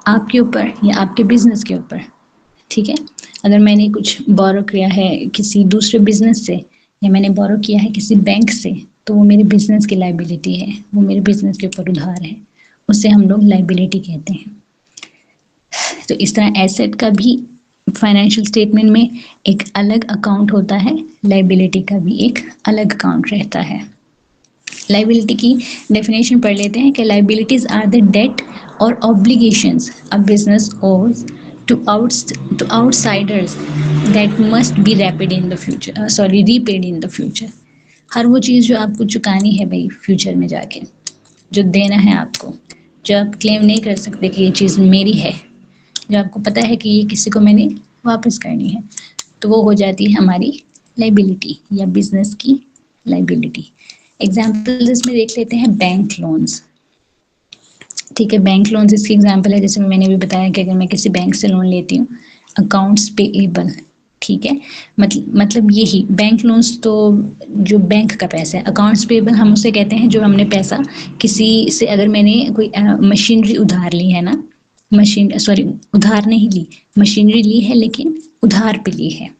आपके ऊपर या आपके बिजनेस के ऊपर, ठीक है। अगर मैंने कुछ बोरो किया है किसी दूसरे बिजनेस से या मैंने बोरो किया है किसी बैंक से, तो वो मेरे बिजनेस की लाइबिलिटी है, वो मेरे बिजनेस के ऊपर उधार है, उससे हम लोग लाइबिलिटी कहते हैं। तो इस तरह एसेट का भी फाइनेंशियल स्टेटमेंट में एक अलग अकाउंट होता है, लाइबिलिटी का भी एक अलग अकाउंट रहता है। लाइबिलिटी की डेफिनेशन पढ़ लेते हैं कि लाइबिलिटीज आर द डेट और obligations a business owes to outsiders that must be repaid in the future. हर वो चीज़ जो आपको चुकानी है भाई फ्यूचर में जाके, जो देना है आपको, जो आप क्लेम नहीं कर सकते कि ये चीज़ मेरी है, जो आपको पता है कि ये किसी को मैंने वापस करनी है, तो वो हो जाती है हमारी लाइबिलिटी या बिजनेस की लाइबिलिटी। एग्जाम्पल इसमें देख लेते हैं बैंक लोन्स, ठीक है। बैंक लोन्स इसकी एग्जाम्पल है, जैसे मैंने भी बताया कि अगर मैं किसी बैंक से लोन लेती हूँ, अकाउंट्स पेएबल, ठीक है। मतलब यही बैंक लोन्स तो जो बैंक का पैसा है, अकाउंट्स पेएबल हम उसे कहते हैं जो हमने पैसा किसी से, अगर मैंने कोई मशीनरी उधार ली है ना, उधार नहीं ली, मशीनरी ली है लेकिन उधार पे ली है,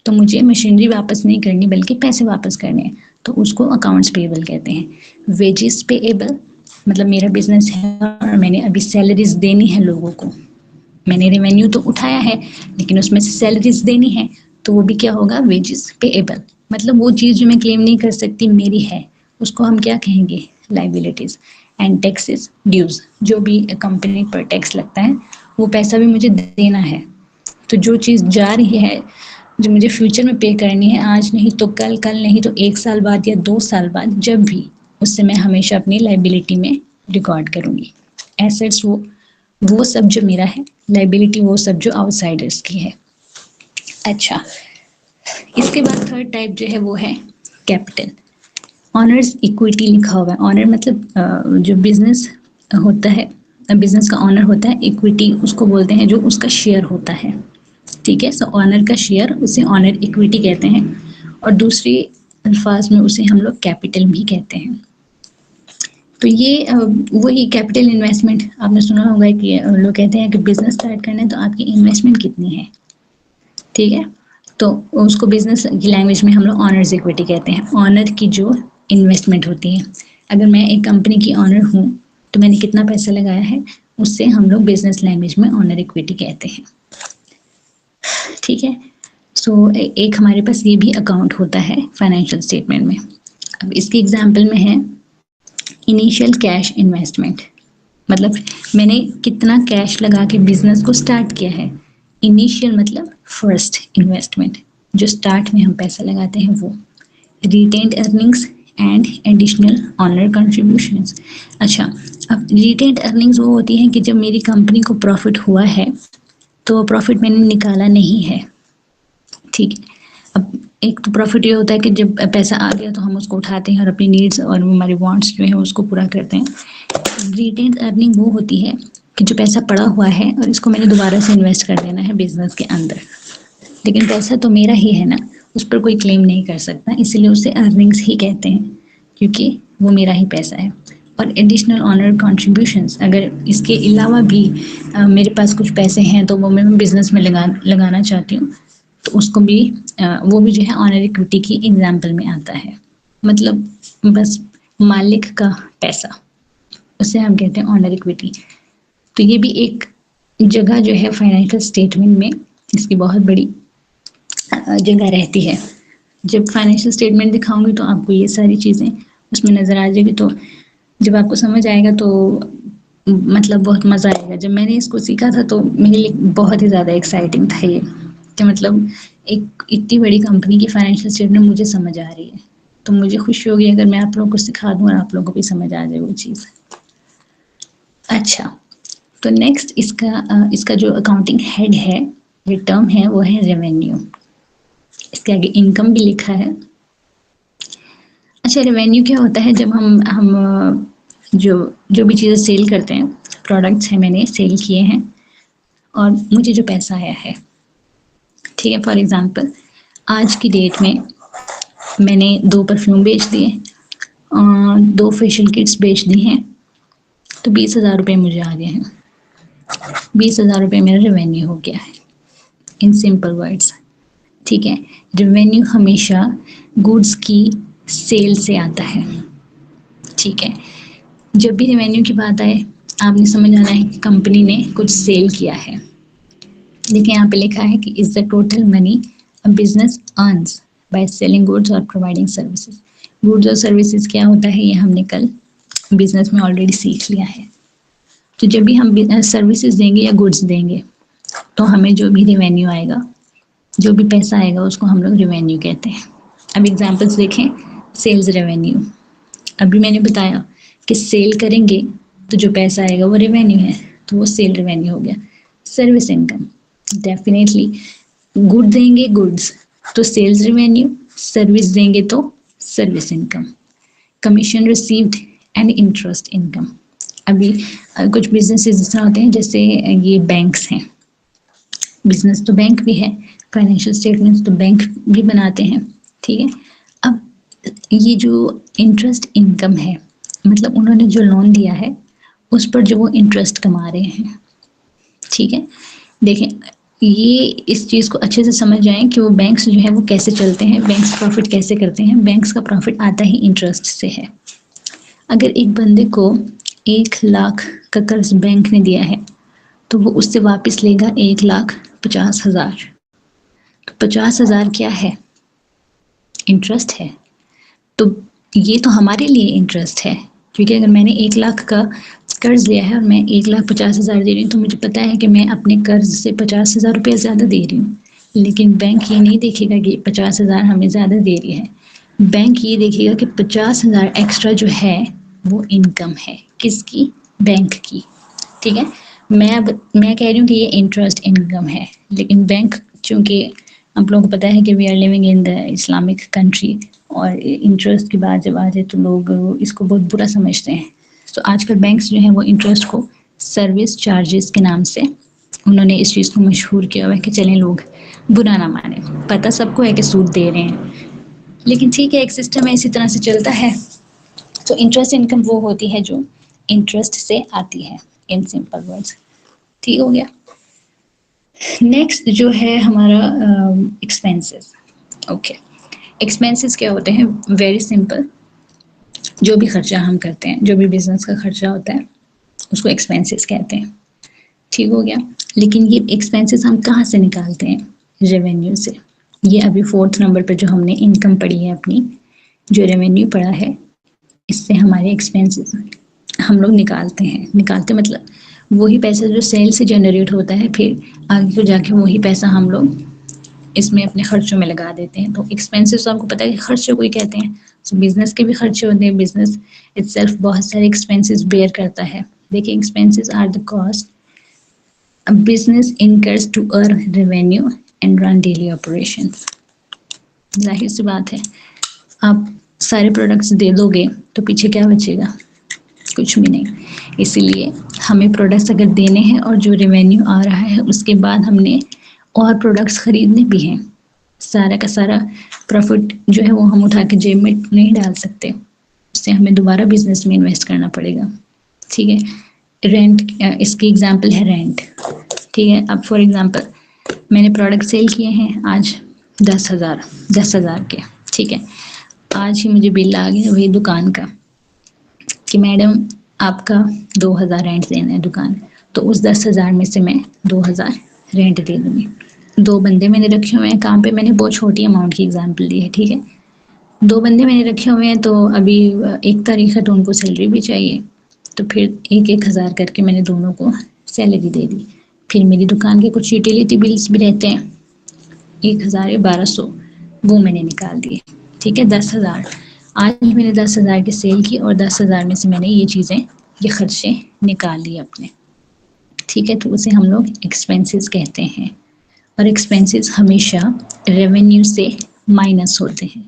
तो मुझे मशीनरी वापस नहीं करनी बल्कि पैसे वापस करने हैं, तो उसको अकाउंट्स पेएबल कहते हैं। वेजेस पेएबल, मतलब मेरा बिजनेस है और मैंने अभी सैलरीज देनी है लोगों को, मैंने रेवेन्यू तो उठाया है लेकिन उसमें से सैलरीज देनी है, तो वो भी क्या होगा, वेजेस पेएबल। मतलब वो चीज़ जो मैं क्लेम नहीं कर सकती मेरी है, उसको हम क्या कहेंगे, लाइबिलिटीज। एंड टैक्सेस ड्यूज, जो भी कंपनी पर टैक्स लगता है वो पैसा भी मुझे देना है। तो जो चीज़ जा रही है जो मुझे फ्यूचर में पे करनी है, आज नहीं तो कल, कल नहीं तो 1 साल बाद या 2 साल बाद, जब भी, उससे मैं हमेशा अपनी लाइबिलिटी में रिकॉर्ड करूँगी। एसेट्स वो सब जो मेरा है, लाइबिलिटी वो सब जो आउटसाइडर्स की है। अच्छा, इसके बाद थर्ड टाइप जो है वो है कैपिटल। ऑनर्स इक्विटी लिखा हुआ है। ऑनर मतलब जो बिजनेस होता है, बिजनेस का ऑनर होता है, इक्विटी उसको बोलते हैं जो उसका शेयर होता है, ठीक है। सो ऑनर का शेयर, उसे ऑनर इक्विटी कहते हैं, और दूसरी अल्फाज में उसे हम लोग कैपिटल भी कहते हैं। तो ये वही कैपिटल इन्वेस्टमेंट आपने सुना होगा कि लोग कहते हैं कि बिजनेस स्टार्ट करना है तो आपकी इन्वेस्टमेंट कितनी है, ठीक है। तो उसको बिजनेस की लैंग्वेज में हम लोग ऑनर्स इक्विटी कहते हैं, ऑनर की जो इन्वेस्टमेंट होती है। अगर मैं एक कंपनी की ऑनर हूँ तो मैंने कितना पैसा लगाया है उससे हम लोग बिजनेस लैंग्वेज में ऑनर इक्विटी कहते हैं। ठीक है, सो एक हमारे पास ये भी अकाउंट होता है फाइनेंशियल स्टेटमेंट में। अब इसके एग्जाम्पल में है इनिशियल कैश इन्वेस्टमेंट, मतलब मैंने कितना कैश लगा के बिजनेस को स्टार्ट किया है। इनिशियल मतलब फर्स्ट इन्वेस्टमेंट, जो स्टार्ट में हम पैसा लगाते हैं वो। Retained earnings and additional owner contributions. अच्छा, अब रिटेन्ड अर्निंग्स वो होती हैं कि जब मेरी कंपनी को प्रॉफिट हुआ है तो प्रॉफिट मैंने निकाला नहीं है। ठीक है, अब एक तो प्रॉफिट ये होता है कि जब पैसा आ गया तो हम उसको उठाते हैं और अपनी नीड्स और हमारे वांट्स जो है उसको पूरा करते हैं। रिटेन्ड अर्निंग वो होती है कि जो पैसा पड़ा हुआ है और इसको मैंने दोबारा से इन्वेस्ट कर देना है बिजनेस के अंदर, लेकिन पैसा तो मेरा ही है ना, उस पर कोई क्लेम नहीं कर सकता, इसीलिए उसे अर्निंग्स ही कहते हैं क्योंकि वो मेरा ही पैसा है। और एडिशनल ऑनर कॉन्ट्रीब्यूशंस, अगर इसके अलावा भी मेरे पास कुछ पैसे हैं तो वो मैं बिजनेस में लगाना चाहती हूँ तो उसको भी वो भी जो है ऑनर इक्विटी की एग्जाम्पल में आता है। मतलब बस मालिक का पैसा, उसे हम कहते हैं ऑनर इक्विटी। तो ये भी एक जगह जो है फाइनेंशियल स्टेटमेंट में इसकी बहुत बड़ी जगह रहती है। जब फाइनेंशियल स्टेटमेंट दिखाऊंगी तो आपको ये सारी चीज़ें उसमें नज़र आ जाएगी, तो जब आपको समझ आएगा तो मतलब बहुत मज़ा आएगा। जब मैंने इसको सीखा था तो मेरे लिए बहुत ही ज़्यादा एक्साइटिंग था ये, कि मतलब एक इतनी बड़ी कंपनी की फाइनेंशियल स्टेटमेंट मुझे समझ आ रही है, तो मुझे खुशी होगी अगर मैं आप लोगों को सिखा दूँ और आप लोगों को भी समझ आ जाए वो चीज़। अच्छा, तो नेक्स्ट इसका जो अकाउंटिंग हेड है, जो टर्म है वो है रेवेन्यू। इसके आगे इनकम भी लिखा है। अच्छा, रेवेन्यू क्या होता है? जब हम जो भी चीज़ें सेल करते हैं, प्रोडक्ट्स हैं मैंने सेल किए हैं और मुझे जो पैसा आया है, ठीक है, फॉर एग्जांपल आज की डेट में मैंने 2 परफ्यूम बेच दिए, 2 फेशियल किट्स बेच दी हैं, तो 20,000 रुपये मुझे आ गए हैं। 20,000 रुपये मेरा रेवेन्यू हो गया है इन सिंपल वर्ड्स। ठीक है, रेवेन्यू हमेशा गुड्स की सेल से आता है। ठीक है, जब भी रेवेन्यू की बात आए आपने समझ आना है कि कंपनी ने कुछ सेल किया है। देखिए यहाँ पे लिखा है कि is the total money a business earns by selling goods और प्रोवाइडिंग सर्विसेज। गुड्स और सर्विसेज क्या होता है ये हमने कल बिजनेस में ऑलरेडी सीख लिया है। तो जब भी हम सर्विसेज देंगे या गुड्स देंगे तो हमें जो भी रेवेन्यू आएगा, जो भी पैसा आएगा उसको हम लोग रेवेन्यू कहते हैं। अब एग्जांपल्स देखें, सेल्स रेवेन्यू, अभी मैंने बताया कि सेल करेंगे तो जो पैसा आएगा वो रेवेन्यू है, तो वो सेल रेवेन्यू हो गया। सर्विस इनकम, डेफिनेटली गुड देंगे गुड्स तो सेल्स रेवेन्यू, सर्विस देंगे तो service income. Commission received and interest income, अभी कुछ बिजनेसेस इस तरह होते हैं जैसे ये बैंक्स हैं, बिजनेस तो बैंक भी है, फाइनेंशियल स्टेटमेंट्स तो बैंक भी बनाते हैं। ठीक है, अब ये जो इंटरेस्ट इनकम है, मतलब उन्होंने जो लोन दिया है उस पर जो वो इंटरेस्ट कमा रहे हैं। ठीक है, देखें ये इस चीज़ को अच्छे से समझ जाएं कि वो बैंक्स जो है वो कैसे चलते हैं, बैंक्स प्रॉफिट कैसे करते हैं। बैंक्स का प्रॉफिट आता ही इंटरेस्ट से है। अगर एक बंदे को 1 लाख का कर्ज बैंक ने दिया है तो वो उससे वापस लेगा 1,50,000। तो 50,000 क्या है? इंटरेस्ट है। तो ये तो हमारे लिए इंटरेस्ट है, क्योंकि अगर मैंने 1 लाख का कर्ज लिया है और मैं 1,50,000 दे रही हूँ तो मुझे पता है कि मैं अपने कर्ज से 50,000 रुपये ज़्यादा दे रही हूँ। लेकिन बैंक ये नहीं देखेगा कि 50,000 हमें ज़्यादा दे रही है। बैंक ये देखेगा कि 50,000 एक्स्ट्रा जो है वो इनकम है, किसकी? बैंक की। ठीक है, मैं कह रही हूँ कि ये इंटरेस्ट इनकम है, लेकिन बैंक, चूँकि आप लोगों को पता है कि we are living in the Islamic country और इंटरेस्ट की बात जब आ जाए तो लोग इसको बहुत बुरा समझते हैं। तो आजकल बैंक्स जो हैं वो इंटरेस्ट को सर्विस चार्जेस के नाम से उन्होंने इस चीज़ को मशहूर किया हुआ है कि चलें लोग बुरा ना माने, पता सबको है कि सूद दे रहे हैं, लेकिन ठीक है एक सिस्टम है, इसी तरह से चलता है। तो इंटरेस्ट इनकम वो होती है जो इंटरेस्ट से आती है, इन सिंपल वर्ड्स। ठीक हो गया। नेक्स्ट जो है हमारा एक्सपेंसेस। ओके, एक्सपेंसेस क्या होते हैं? वेरी सिंपल, जो भी खर्चा हम करते हैं, जो भी बिजनेस का खर्चा होता है उसको एक्सपेंसेस कहते हैं। ठीक हो गया। लेकिन ये एक्सपेंसेस हम कहाँ से निकालते हैं? रेवेन्यू से। ये अभी 4th नंबर पर जो हमने इनकम पढ़ी है अपनी, जो रेवेन्यू पढ़ा है, इससे हमारे एक्सपेंसेस हम लोग निकालते हैं। निकालते मतलब वही पैसा जो सेल से जनरेट होता है, फिर आगे को जाके वही पैसा हम लोग इसमें अपने खर्चों में लगा देते हैं। तो एक्सपेंसेस तो आपको पता है कि खर्चे को ही कहते हैं। तो बिजनेस के भी खर्चे होते हैं। बिजनेस इटसेल्फ बहुत सारे एक्सपेंसेस बेयर करता है। देखिए, expenses are the cost a business incurs to earn revenue and run daily operations। जाहिर सी बात है, आप सारे प्रोडक्ट्स दे दोगे तो पीछे क्या बचेगा? कुछ भी नहीं। इसीलिए हमें प्रोडक्ट्स अगर देने हैं और जो रेवेन्यू आ रहा है उसके बाद हमने और प्रोडक्ट्स खरीदने भी हैं, सारा का सारा प्रॉफिट जो है वो हम उठा के जेब में नहीं डाल सकते। उससे हमें दोबारा बिजनेस में इन्वेस्ट करना पड़ेगा। ठीक है। रेंट, इसकी एग्जांपल है रेंट। ठीक है। अब फॉर एग्जांपल मैंने प्रोडक्ट सेल किए हैं आज 10,000 के। ठीक है। आज ही मुझे बिल आ गया वही दुकान का कि मैडम आपका 2,000 रेंट देना है दुकान। तो उस 10,000 में से मैं 2,000 रेंट दे दूँगी। 2 बंदे मैंने रखे हुए हैं काम पे। मैंने बहुत छोटी अमाउंट की एग्जांपल दी है। ठीक है। 2 बंदे मैंने रखे हुए हैं, तो अभी 1 तारीख है तो उनको सैलरी भी चाहिए। तो फिर 1,000 करके मैंने दोनों को सैलरी दे दी। फिर मेरी दुकान के कुछ यूटिलिटी बिल्स भी रहते हैं, 1,000 या 1,200, वो मैंने निकाल दिए। ठीक है। 10,000 आज मैंने 10,000 की सेल की और 10,000 में से मैंने ये चीज़ें, ये खर्चे निकाल लिए अपने। ठीक है। तो उसे हम लोग एक्सपेंसेस कहते हैं। और एक्सपेंसेस हमेशा रेवेन्यू से माइनस होते हैं।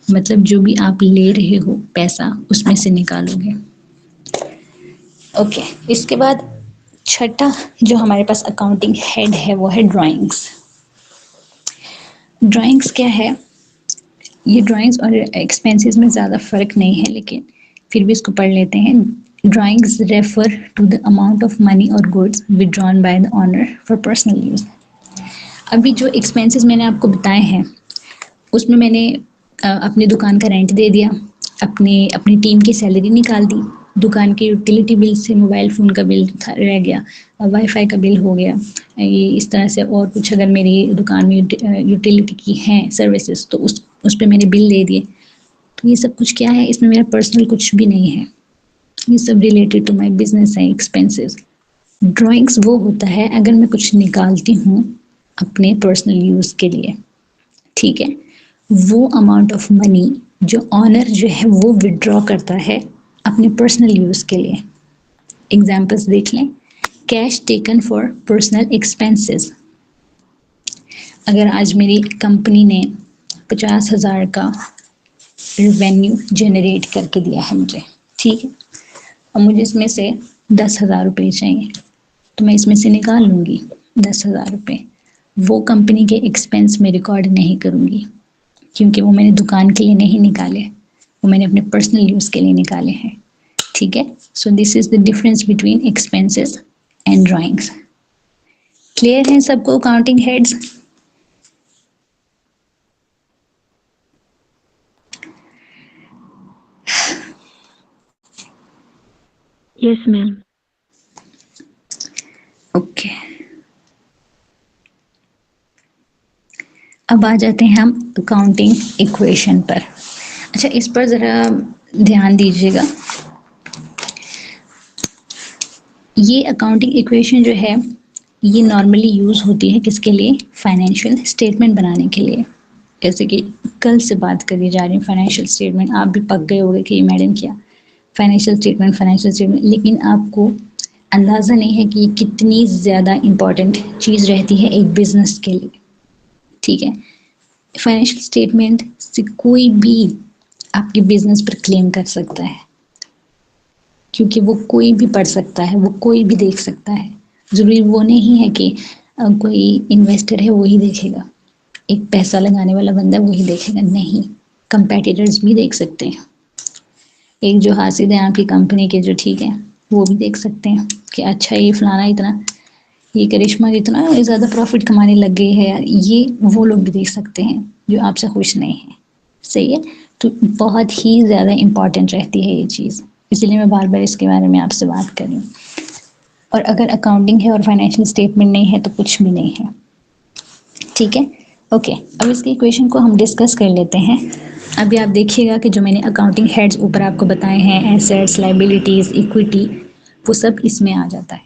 मतलब जो भी आप ले रहे हो पैसा, उसमें से निकालोगे। ओके। इसके बाद छठा जो हमारे पास अकाउंटिंग हेड है वो है ड्राइंग्स। ड्राइंग्स क्या है? ये ड्राइंग्स और एक्सपेंसेस में ज़्यादा फ़र्क नहीं है, लेकिन फिर भी इसको पढ़ लेते हैं। Drawings refer to the amount of money और goods withdrawn by the owner for personal use. अभी जो एक्सपेंसेस मैंने आपको बताए हैं उसमें मैंने अपनी दुकान का रेंट दे दिया, अपनी टीम की सैलरी निकाल दी, दुकान के यूटिलिटी बिल से मोबाइल फ़ोन का बिल रह गया, वाईफाई का बिल हो गया, ये इस तरह से और कुछ अगर मेरी दुकान में यूटिलिटी की हैं सर्विसेज तो उस पर मैंने बिल दे दिए। तो ये सब कुछ क्या है? इसमें मेरा पर्सनल कुछ भी नहीं है, ये सब रिलेटेड टू माई बिजनेस है एक्सपेंसेस। ड्राइंग्स वो होता है अगर मैं कुछ निकालती हूँ अपने पर्सनल यूज़ के लिए। ठीक है। वो अमाउंट ऑफ मनी जो ऑनर जो है वो विड्रॉ करता है अपने पर्सनल यूज़ के लिए। एग्जाम्पल्स देख लें। Cash taken for personal expenses. अगर आज मेरी कंपनी ने 50,000 का रेवेन्यू जनरेट करके दिया है मुझे, ठीक है, और मुझे इसमें से 10,000 रुपये चाहिए, तो मैं इसमें से निकाल लूँगी 10,000 रुपये। वो कंपनी के एक्सपेंस में रिकॉर्ड नहीं करूँगी, क्योंकि वो मैंने दुकान के लिए नहीं निकाले, वो मैंने अपने पर्सनल यूज़ के लिए निकाले हैं। ठीक है। So this is the difference between expenses and drawings. Clear है सबको accounting heads? Yes, ma'am. Okay. अब आ जाते हैं हम अकाउंटिंग इक्वेशन पर। अच्छा, इस पर ज़रा ध्यान दीजिएगा। ये अकाउंटिंग इक्वेशन जो है ये नॉर्मली यूज़ होती है किसके लिए? फाइनेंशियल स्टेटमेंट बनाने के लिए। जैसे कि कल से बात करी जा रही है फाइनेंशियल स्टेटमेंट, आप भी पक गए होंगे कि ये मैडम क्या फाइनेंशियल स्टेटमेंट, लेकिन आपको अंदाज़ा नहीं है कि ये कितनी ज़्यादा इम्पॉर्टेंट चीज़ रहती है एक बिज़नेस के लिए। ठीक है। फाइनेंशियल स्टेटमेंट से कोई भी आपके बिजनेस पर क्लेम कर सकता है, क्योंकि वो कोई भी पढ़ सकता है, वो कोई भी देख सकता है। ज़रूरी वो नहीं है कि कोई इन्वेस्टर है वही देखेगा, एक पैसा लगाने वाला बंदा वही देखेगा, नहीं, कंपेटिटर्स भी देख सकते हैं। एक जो हासिल है आपकी कंपनी के जो, ठीक है, वो भी देख सकते हैं कि अच्छा ये फलाना इतना, ये करिश्मा इतना ज़्यादा प्रॉफिट कमाने लग गई है यार, ये वो लोग भी देख सकते हैं जो आपसे खुश नहीं है। सही है। तो बहुत ही ज़्यादा इम्पॉर्टेंट रहती है ये चीज़, इसलिए मैं बार बार इसके बारे में आपसे बात कर रही हूँ। और अगर अकाउंटिंग है और फाइनेंशियल स्टेटमेंट नहीं है तो कुछ भी नहीं है। ठीक है, ओके। अब इसके इक्वेशन को हम डिस्कस कर लेते हैं। अभी आप देखिएगा कि जो मैंने अकाउंटिंग हेड्स ऊपर आपको बताए हैं, एसेट्स, लायबिलिटीज, इक्विटी, वो सब इसमें आ जाता है।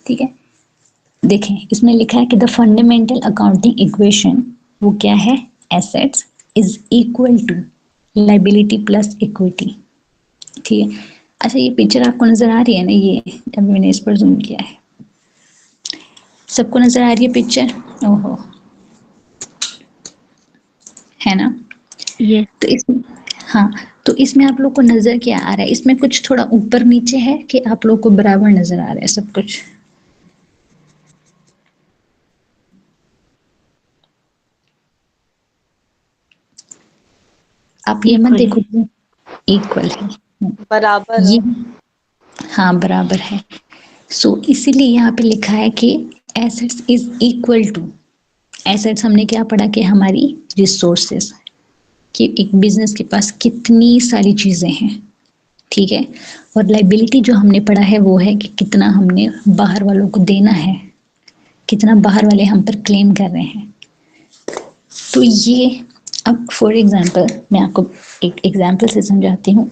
ठीक है, देखें इसमें लिखा है कि द फंडामेंटल अकाउंटिंग इक्वेशन वो क्या है, assets is equal to liability plus equity. ठीक है, अच्छा ये पिक्चर आपको नजर आ रही है ना, ये अभी मैंने इस पर जूम किया है, सबको नजर आ रही है पिक्चर? ओहो, है ना? Yes. तो इस हाँ, तो इसमें आप लोग को नजर क्या आ रहा है, इसमें कुछ थोड़ा ऊपर नीचे है कि आप लोग को बराबर नजर आ रहा है सब कुछ? आप ये मत Equal देखो है। इक्वल है, बराबर ये है। हाँ बराबर है। सो इसीलिए यहाँ पे लिखा है कि assets is equal to, assets हमने क्या पढ़ा कि हमारी रिसोर्सेस, कि एक बिजनेस के पास कितनी सारी चीजें हैं। ठीक है, और लाइबिलिटी जो हमने पढ़ा है वो है कि कितना हमने बाहर वालों को देना है, कितना बाहर वाले हम पर क्लेम कर रहे हैं। तो ये अब फॉर एग्जांपल मैं आपको एक एग्जांपल से समझाती हूँ।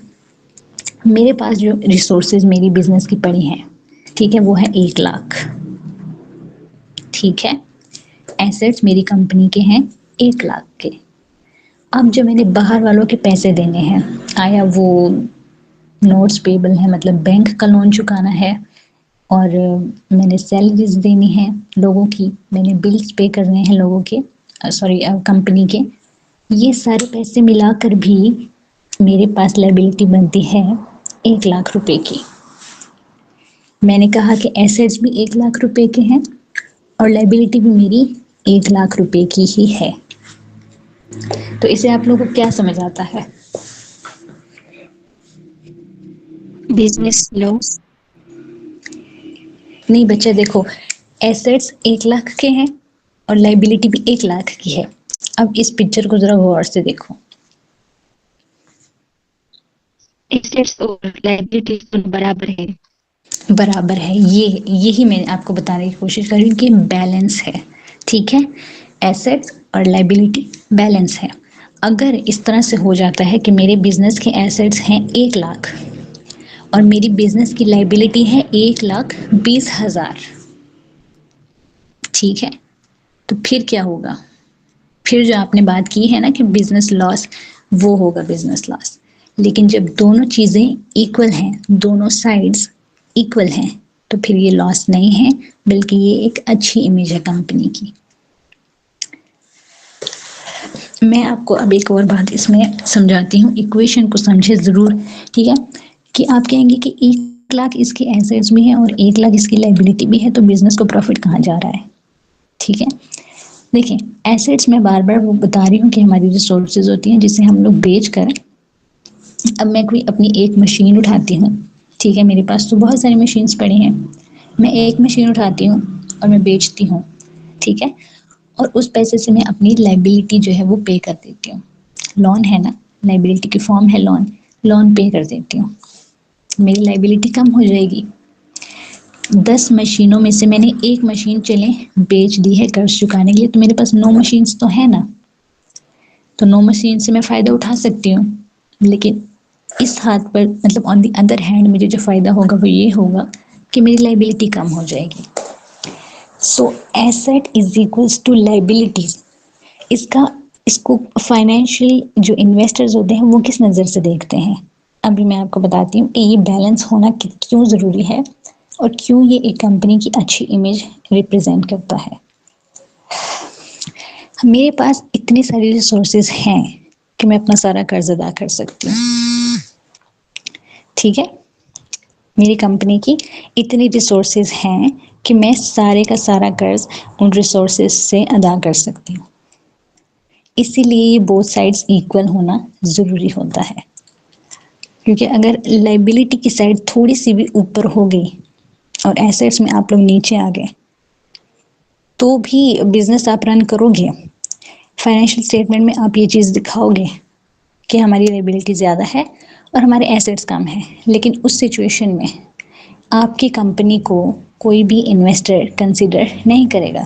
मेरे पास जो रिसोर्सेज मेरी बिजनेस की पड़ी हैं, ठीक है, वो है 1 लाख। ठीक है, एसेट्स मेरी कंपनी के हैं 1 लाख के। अब जो मैंने बाहर वालों के पैसे देने हैं, आया वो नोट्स पेबल है, मतलब बैंक का लोन चुकाना है, और मैंने सैलरीज देनी है लोगों की, मैंने बिल्स पे करने हैं लोगों के, सॉरी कंपनी के, ये सारे पैसे मिलाकर भी मेरे पास लायबिलिटी बनती है 1 लाख रुपए की। मैंने कहा कि एसेट्स भी 1 लाख रुपए के हैं और लायबिलिटी भी मेरी 1 लाख रुपए की ही है। तो इसे आप लोगों को क्या समझ आता है? Business loss. नहीं बच्चे देखो, एसेट्स 1 लाख के हैं और लायबिलिटी भी 1 लाख की है। अब इस पिक्चर को जरा गौर से देखो। Assets और liabilities दोनों बराबर है। बराबर है, ये यही मैं आपको बताने की कोशिश कर रही हूँ कि बैलेंस है। ठीक है, एसेट्स और लायबिलिटी बैलेंस है। अगर इस तरह से हो जाता है कि मेरे बिजनेस के एसेट्स हैं 1 लाख और मेरी बिजनेस की लायबिलिटी है 1,20,000, ठीक है, तो फिर क्या होगा? फिर जो आपने बात की है ना कि बिजनेस लॉस, वो होगा बिजनेस लॉस। लेकिन जब दोनों चीजें इक्वल हैं, दोनों साइड्स इक्वल हैं, तो फिर ये लॉस नहीं है, बल्कि ये एक अच्छी इमेज है कंपनी की। मैं आपको अब एक और बात इसमें समझाती हूँ, इक्वेशन को समझे जरूर। ठीक है, कि आप कहेंगे कि 1 लाख इसके एसेट्स भी हैं और 1 लाख इसकी लायबिलिटी भी है, तो बिजनेस को प्रॉफिट कहाँ जा रहा है? ठीक है, देखिए एसेट्स में बार बार वो बता रही हूँ कि हमारी रिसोर्सेज होती हैं जिसे हम लोग बेच कर, अब मैं कोई अपनी एक मशीन उठाती हूँ, ठीक है, मेरे पास तो बहुत सारी मशीन्स पड़ी हैं, मैं एक मशीन उठाती हूँ और मैं बेचती हूँ, ठीक है, और उस पैसे से मैं अपनी लायबिलिटी जो है वो पे कर देती हूँ। लोन है ना, लायबिलिटी की फॉर्म है लोन, लोन पे कर देती हूँ, मेरी लायबिलिटी कम हो जाएगी। 10 मशीनों में से मैंने एक मशीन चले बेच दी है कर्ज चुकाने के लिए, तो मेरे पास 9 मशीन्स तो है ना, तो 9 मशीन से मैं फ़ायदा उठा सकती हूँ। लेकिन इस हाथ पर, मतलब ऑन द अदर हैंड, मुझे जो फ़ायदा होगा वो ये होगा कि मेरी लायबिलिटी कम हो जाएगी। So asset is equals to liabilities. इसको फाइनेंशियल जो इन्वेस्टर्स होते हैं वो किस नज़र से देखते हैं, अभी मैं आपको बताती हूँ कि ये बैलेंस होना क्यों ज़रूरी है और क्यों ये एक कंपनी की अच्छी इमेज रिप्रेजेंट करता है। मेरे पास इतने सारे रिसोर्सेज हैं कि मैं अपना सारा कर्ज अदा कर सकती हूँ। ठीक है, मेरी कंपनी की इतनी रिसोर्सेज हैं कि मैं सारे का सारा कर्ज उन रिसोर्सेज से अदा कर सकती हूँ। इसीलिए ये बोथ साइड्स इक्वल होना ज़रूरी होता है, क्योंकि अगर लायबिलिटी की साइड थोड़ी सी भी ऊपर हो गई और एसेट्स में आप लोग नीचे आ गए, तो भी बिजनेस आप रन करोगे, फाइनेंशियल स्टेटमेंट में आप ये चीज़ दिखाओगे कि हमारी लायबिलिटी ज़्यादा है और हमारे एसेट्स कम है, लेकिन उस सिचुएशन में आपकी कंपनी को कोई भी इन्वेस्टर कंसिडर नहीं करेगा,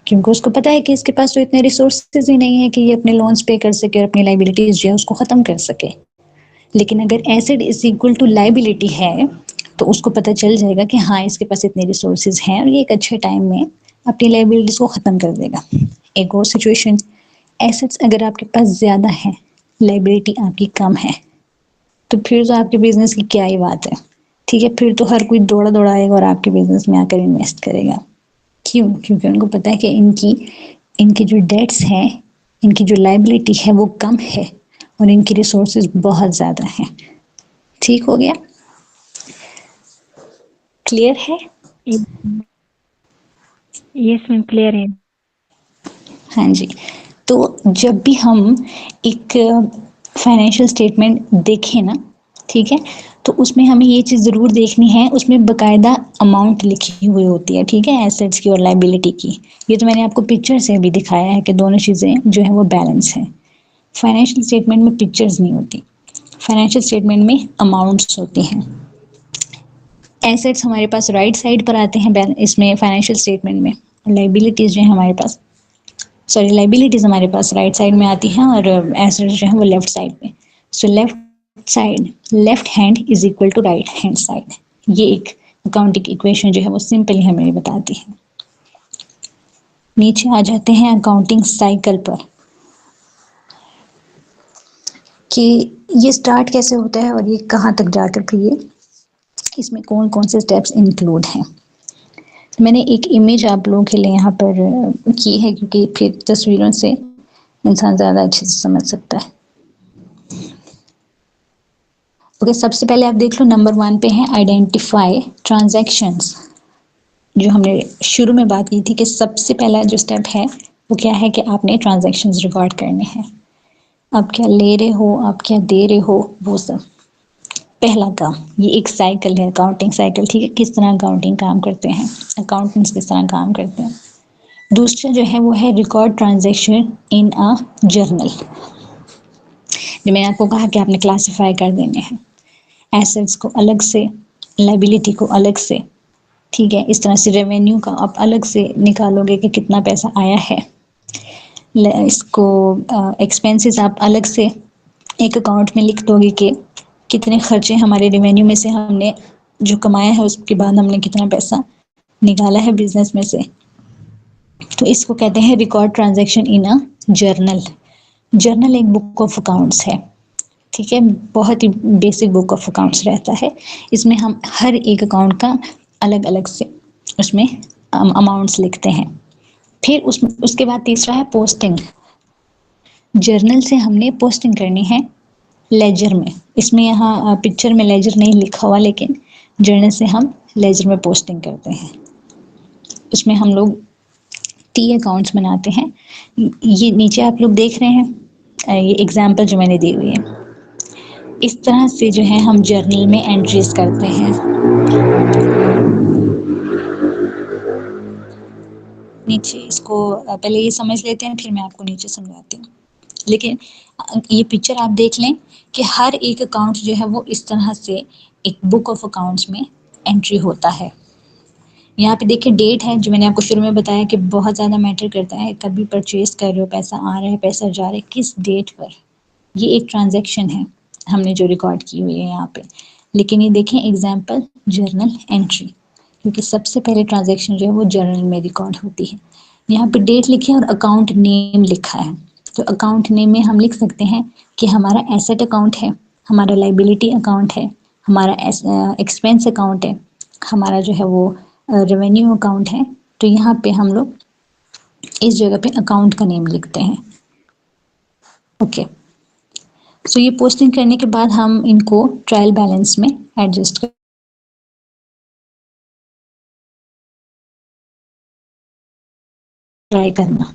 क्योंकि उसको पता है कि इसके पास तो इतने रिसोर्सेज ही नहीं है कि ये अपने लोन्स पे कर सके और अपनी लाइबिलिटीज जो है उसको ख़त्म कर सके। लेकिन अगर asset is equal to liability है तो उसको पता चल जाएगा कि हाँ इसके पास इतने रिसोर्सेज हैं और ये एक अच्छे टाइम में अपनी लाइबिलिटीज को ख़त्म कर देगा। एक और सिचुएशन, एसेट्स अगर आपके पास ज़्यादा है, लाइबिलिटी आपकी कम है, तो फिर तो आपके बिजनेस की क्या ही बात है। ठीक है, फिर तो हर कोई दौड़ा दौड़ा आएगा और आपके बिजनेस में आकर इन्वेस्ट करेगा। क्यों? क्योंकि उनको पता है कि इनकी जो डेट्स हैं, इनकी जो लाइबिलिटी है वो कम है और इनकी रिसोर्सेज बहुत ज़्यादा हैं। ठीक हो गया? क्लियर है? यस मैम, क्लियर है। हाँ जी। तो जब भी हम एक फाइनेंशियल स्टेटमेंट देखें ना, ठीक है, तो उसमें हमें ये चीज़ ज़रूर देखनी है, उसमें बकायदा अमाउंट लिखी हुई होती है, ठीक है, एसेट्स की और लाइबिलिटी की। ये तो मैंने आपको पिक्चर से भी दिखाया है कि दोनों चीज़ें जो है वो बैलेंस है। फाइनेंशियल स्टेटमेंट में पिक्चर्स नहीं होती, फाइनेंशियल स्टेटमेंट में अमाउंट्स होती हैं। एसेट्स हमारे पास राइट साइड पर आते हैं इसमें फाइनेंशियल स्टेटमेंट में, लाइबिलिटीज़ जो है हमारे पास, सॉरी, लाइबिलिटीज हमारे पास राइट साइड में आती हैं और एसेट्स जो है वो लेफ्ट साइड में। So left side, left hand is equal to right hand side. ये एक अकाउंटिंग इक्वेशन जो है वो सिंपली हमें बताती है। नीचे आ जाते हैं अकाउंटिंग साइकिल पर कि ये स्टार्ट कैसे होता है और ये कहाँ तक जाकर फिर ये इसमें कौन कौन से स्टेप्स इंक्लूड हैं। मैंने एक इमेज आप लोगों के लिए यहाँ पर की है, क्योंकि फिर तस्वीरों से इंसान ज़्यादा अच्छे से समझ सकता है। ओके, सबसे पहले आप देख लो, नंबर 1 पे है आइडेंटिफाई ट्रांजैक्शंस। जो हमने शुरू में बात की थी कि सबसे पहला जो स्टेप है वो क्या है कि आपने ट्रांजैक्शंस रिकॉर्ड करने हैं। आप क्या ले रहे हो, आप क्या दे रहे हो, वो सब पहला काम। ये एक साइकिल है, अकाउंटिंग साइकिल, ठीक है, किस तरह अकाउंटिंग काम करते हैं, अकाउंटेंट्स किस तरह काम करते हैं। दूसरा जो है वो है record transaction in a journal. जो मैंने आपको कहा कि आपने क्लासिफाई कर देने हैं, एसेट्स को अलग से, लाइबिलिटी को अलग से, ठीक है। इस तरह से रेवेन्यू का आप अलग से निकालोगे कि कितना पैसा आया है, इसको एक्सपेंसेस आप अलग से एक अकाउंट में लिख दोगे कि कितने खर्चे हमारे रेवेन्यू में से हमने जो कमाया है उसके बाद हमने कितना पैसा निकाला है बिजनेस में से। तो इसको कहते हैं record transaction in a journal. Journal एक बुक ऑफ अकाउंट्स है, ठीक है, बहुत ही बेसिक बुक ऑफ अकाउंट्स रहता है। इसमें हम हर एक अकाउंट का अलग अलग से उसमें अमाउंट्स लिखते हैं। फिर उसके बाद तीसरा है पोस्टिंग। जर्नल से हमने पोस्टिंग करनी है लेजर में। इसमें यहाँ पिक्चर में लेजर नहीं लिखा हुआ, लेकिन जर्नल से हम लेजर में पोस्टिंग करते हैं। उसमें हम लोग टी अकाउंट्स बनाते हैं। ये नीचे आप लोग देख रहे हैं, ये एग्जाम्पल जो मैंने दी हुई है, इस तरह से जो है हम जर्नल में एंट्रीज करते हैं। नीचे इसको पहले ये समझ लेते हैं, फिर मैं आपको नीचे समझाती हूँ। लेकिन ये पिक्चर आप देख लें कि हर एक अकाउंट जो है वो इस तरह से एक बुक ऑफ अकाउंट्स में एंट्री होता है। यहाँ पे देखिए डेट है, जो मैंने आपको शुरू में बताया कि बहुत ज़्यादा मैटर करता है। कभी परचेज कर रहे हो, पैसा आ रहा है, पैसा जा रहा है, किस डेट पर, ये एक ट्रांजैक्शन है हमने जो रिकॉर्ड की हुई है यहाँ पे। लेकिन ये देखें एग्जाम्पल जर्नल एंट्री, क्योंकि सबसे पहले ट्रांजैक्शन जो है वो जर्नल में रिकॉर्ड होती है। यहाँ पे डेट लिखी है और अकाउंट नेम लिखा है। तो अकाउंट नेम में हम लिख सकते हैं कि हमारा एसेट अकाउंट है, हमारा लाइबिलिटी अकाउंट है, हमारा एक्सपेंस अकाउंट है, हमारा जो है वो रेवेन्यू अकाउंट है। तो यहाँ पे हम लोग इस जगह पे अकाउंट का नेम लिखते हैं। ओके, सो ये पोस्टिंग करने के बाद हम इनको ट्रायल बैलेंस में एडजस्ट ट्राई करना।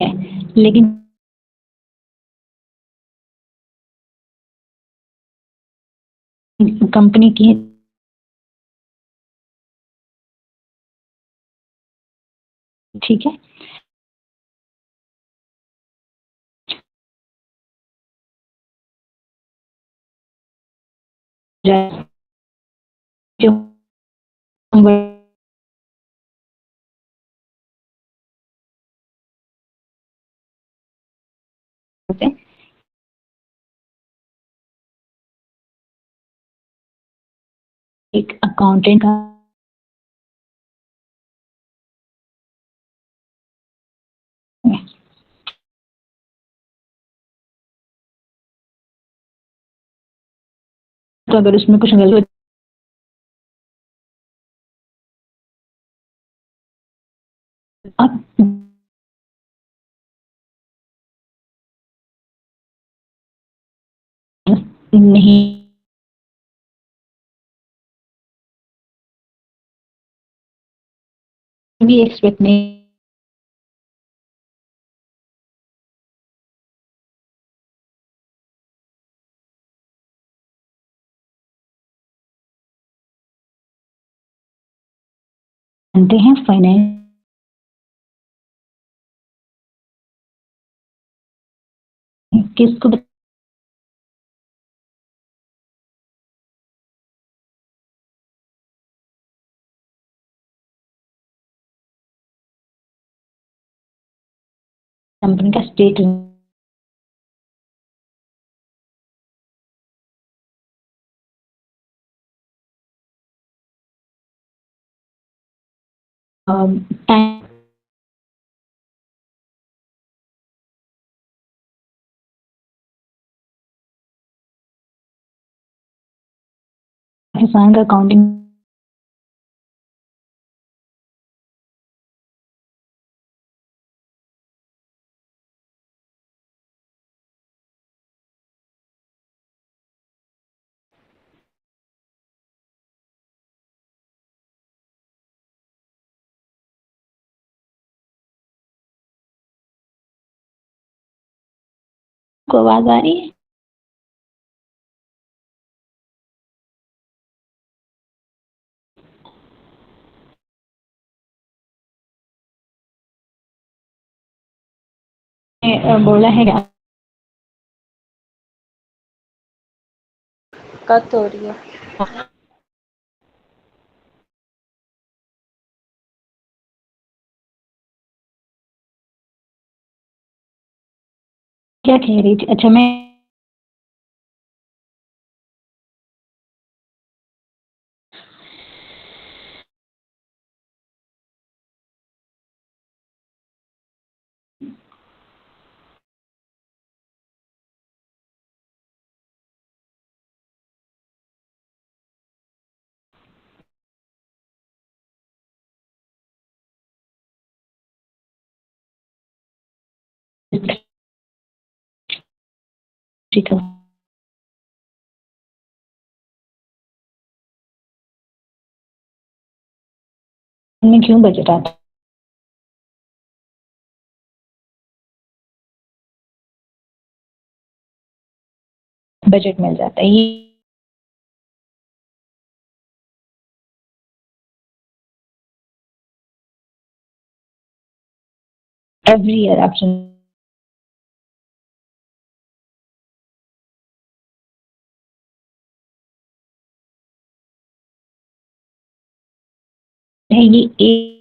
है लेकिन कंपनी की, ठीक है, जो हम बोलते हैं एक अकाउंटेंट का तो अगर उसमें कुछ गलती आप नहीं भी एक्सपेक्ट नहीं जानते हैं फाइनेंस किसको कंपनी का स्टेट टाइम किसान का अकाउंटिंग को आवाज आ रही है बोला है कट हो रही है। क्या कह रही थी अच्छा मैं ठीक है में क्यों बजट आता बजट मिल जाता है ये एवरी ईयर आप सुन है ये एक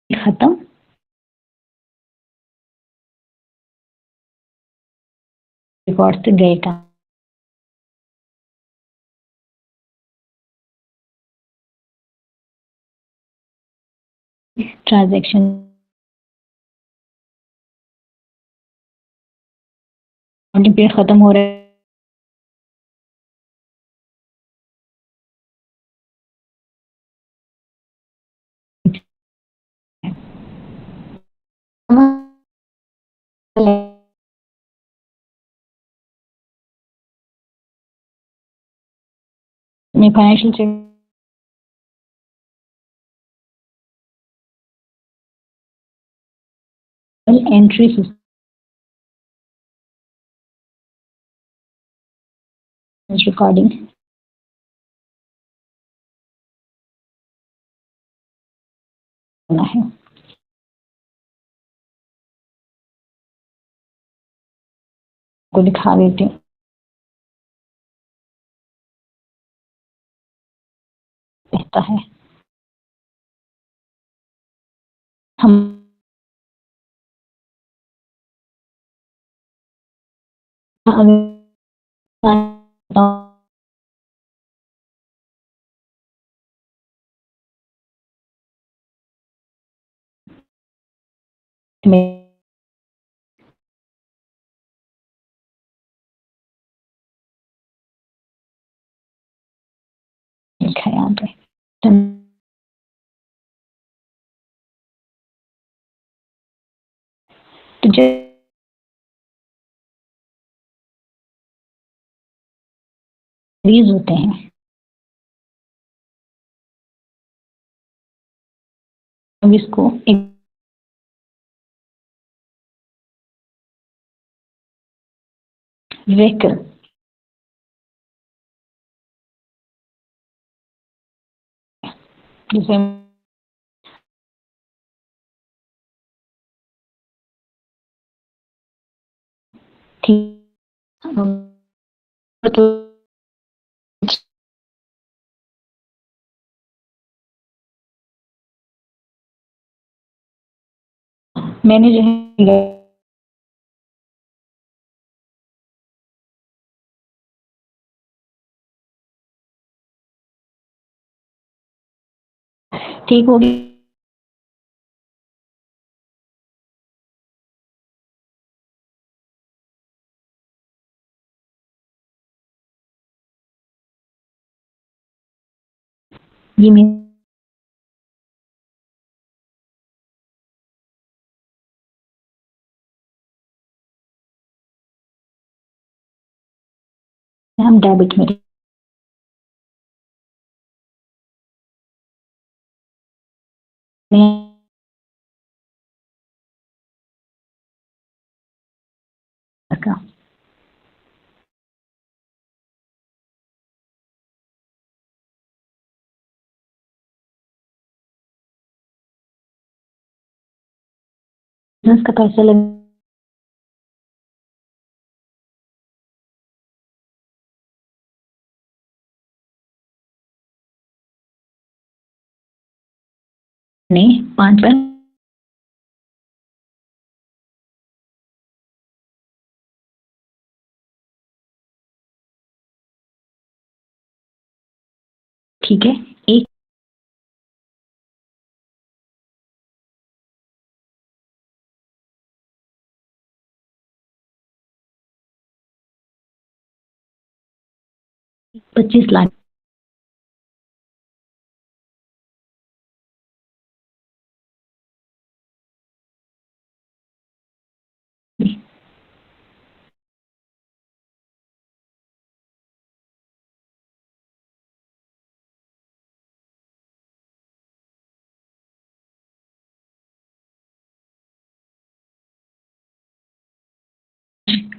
खत्म रिकॉर्ड से गए काम ट्रांजैक्शन पीरियड खत्म हो रहा है में फाइनेंशियल एंट्री सिस्टम रिकॉर्डिंग करना है को दिखा देती हूँ। कहता है हम में लिखा है यहाँ पे तो जो होते हैं अब इसको एक व्हीकल जैसे ठीक तो मैंने जो है ठीक हो गई ये हम डेबिट में का बिजनेस का पैसा लग नहीं 5 बार ठीक है एक ₹25 लाख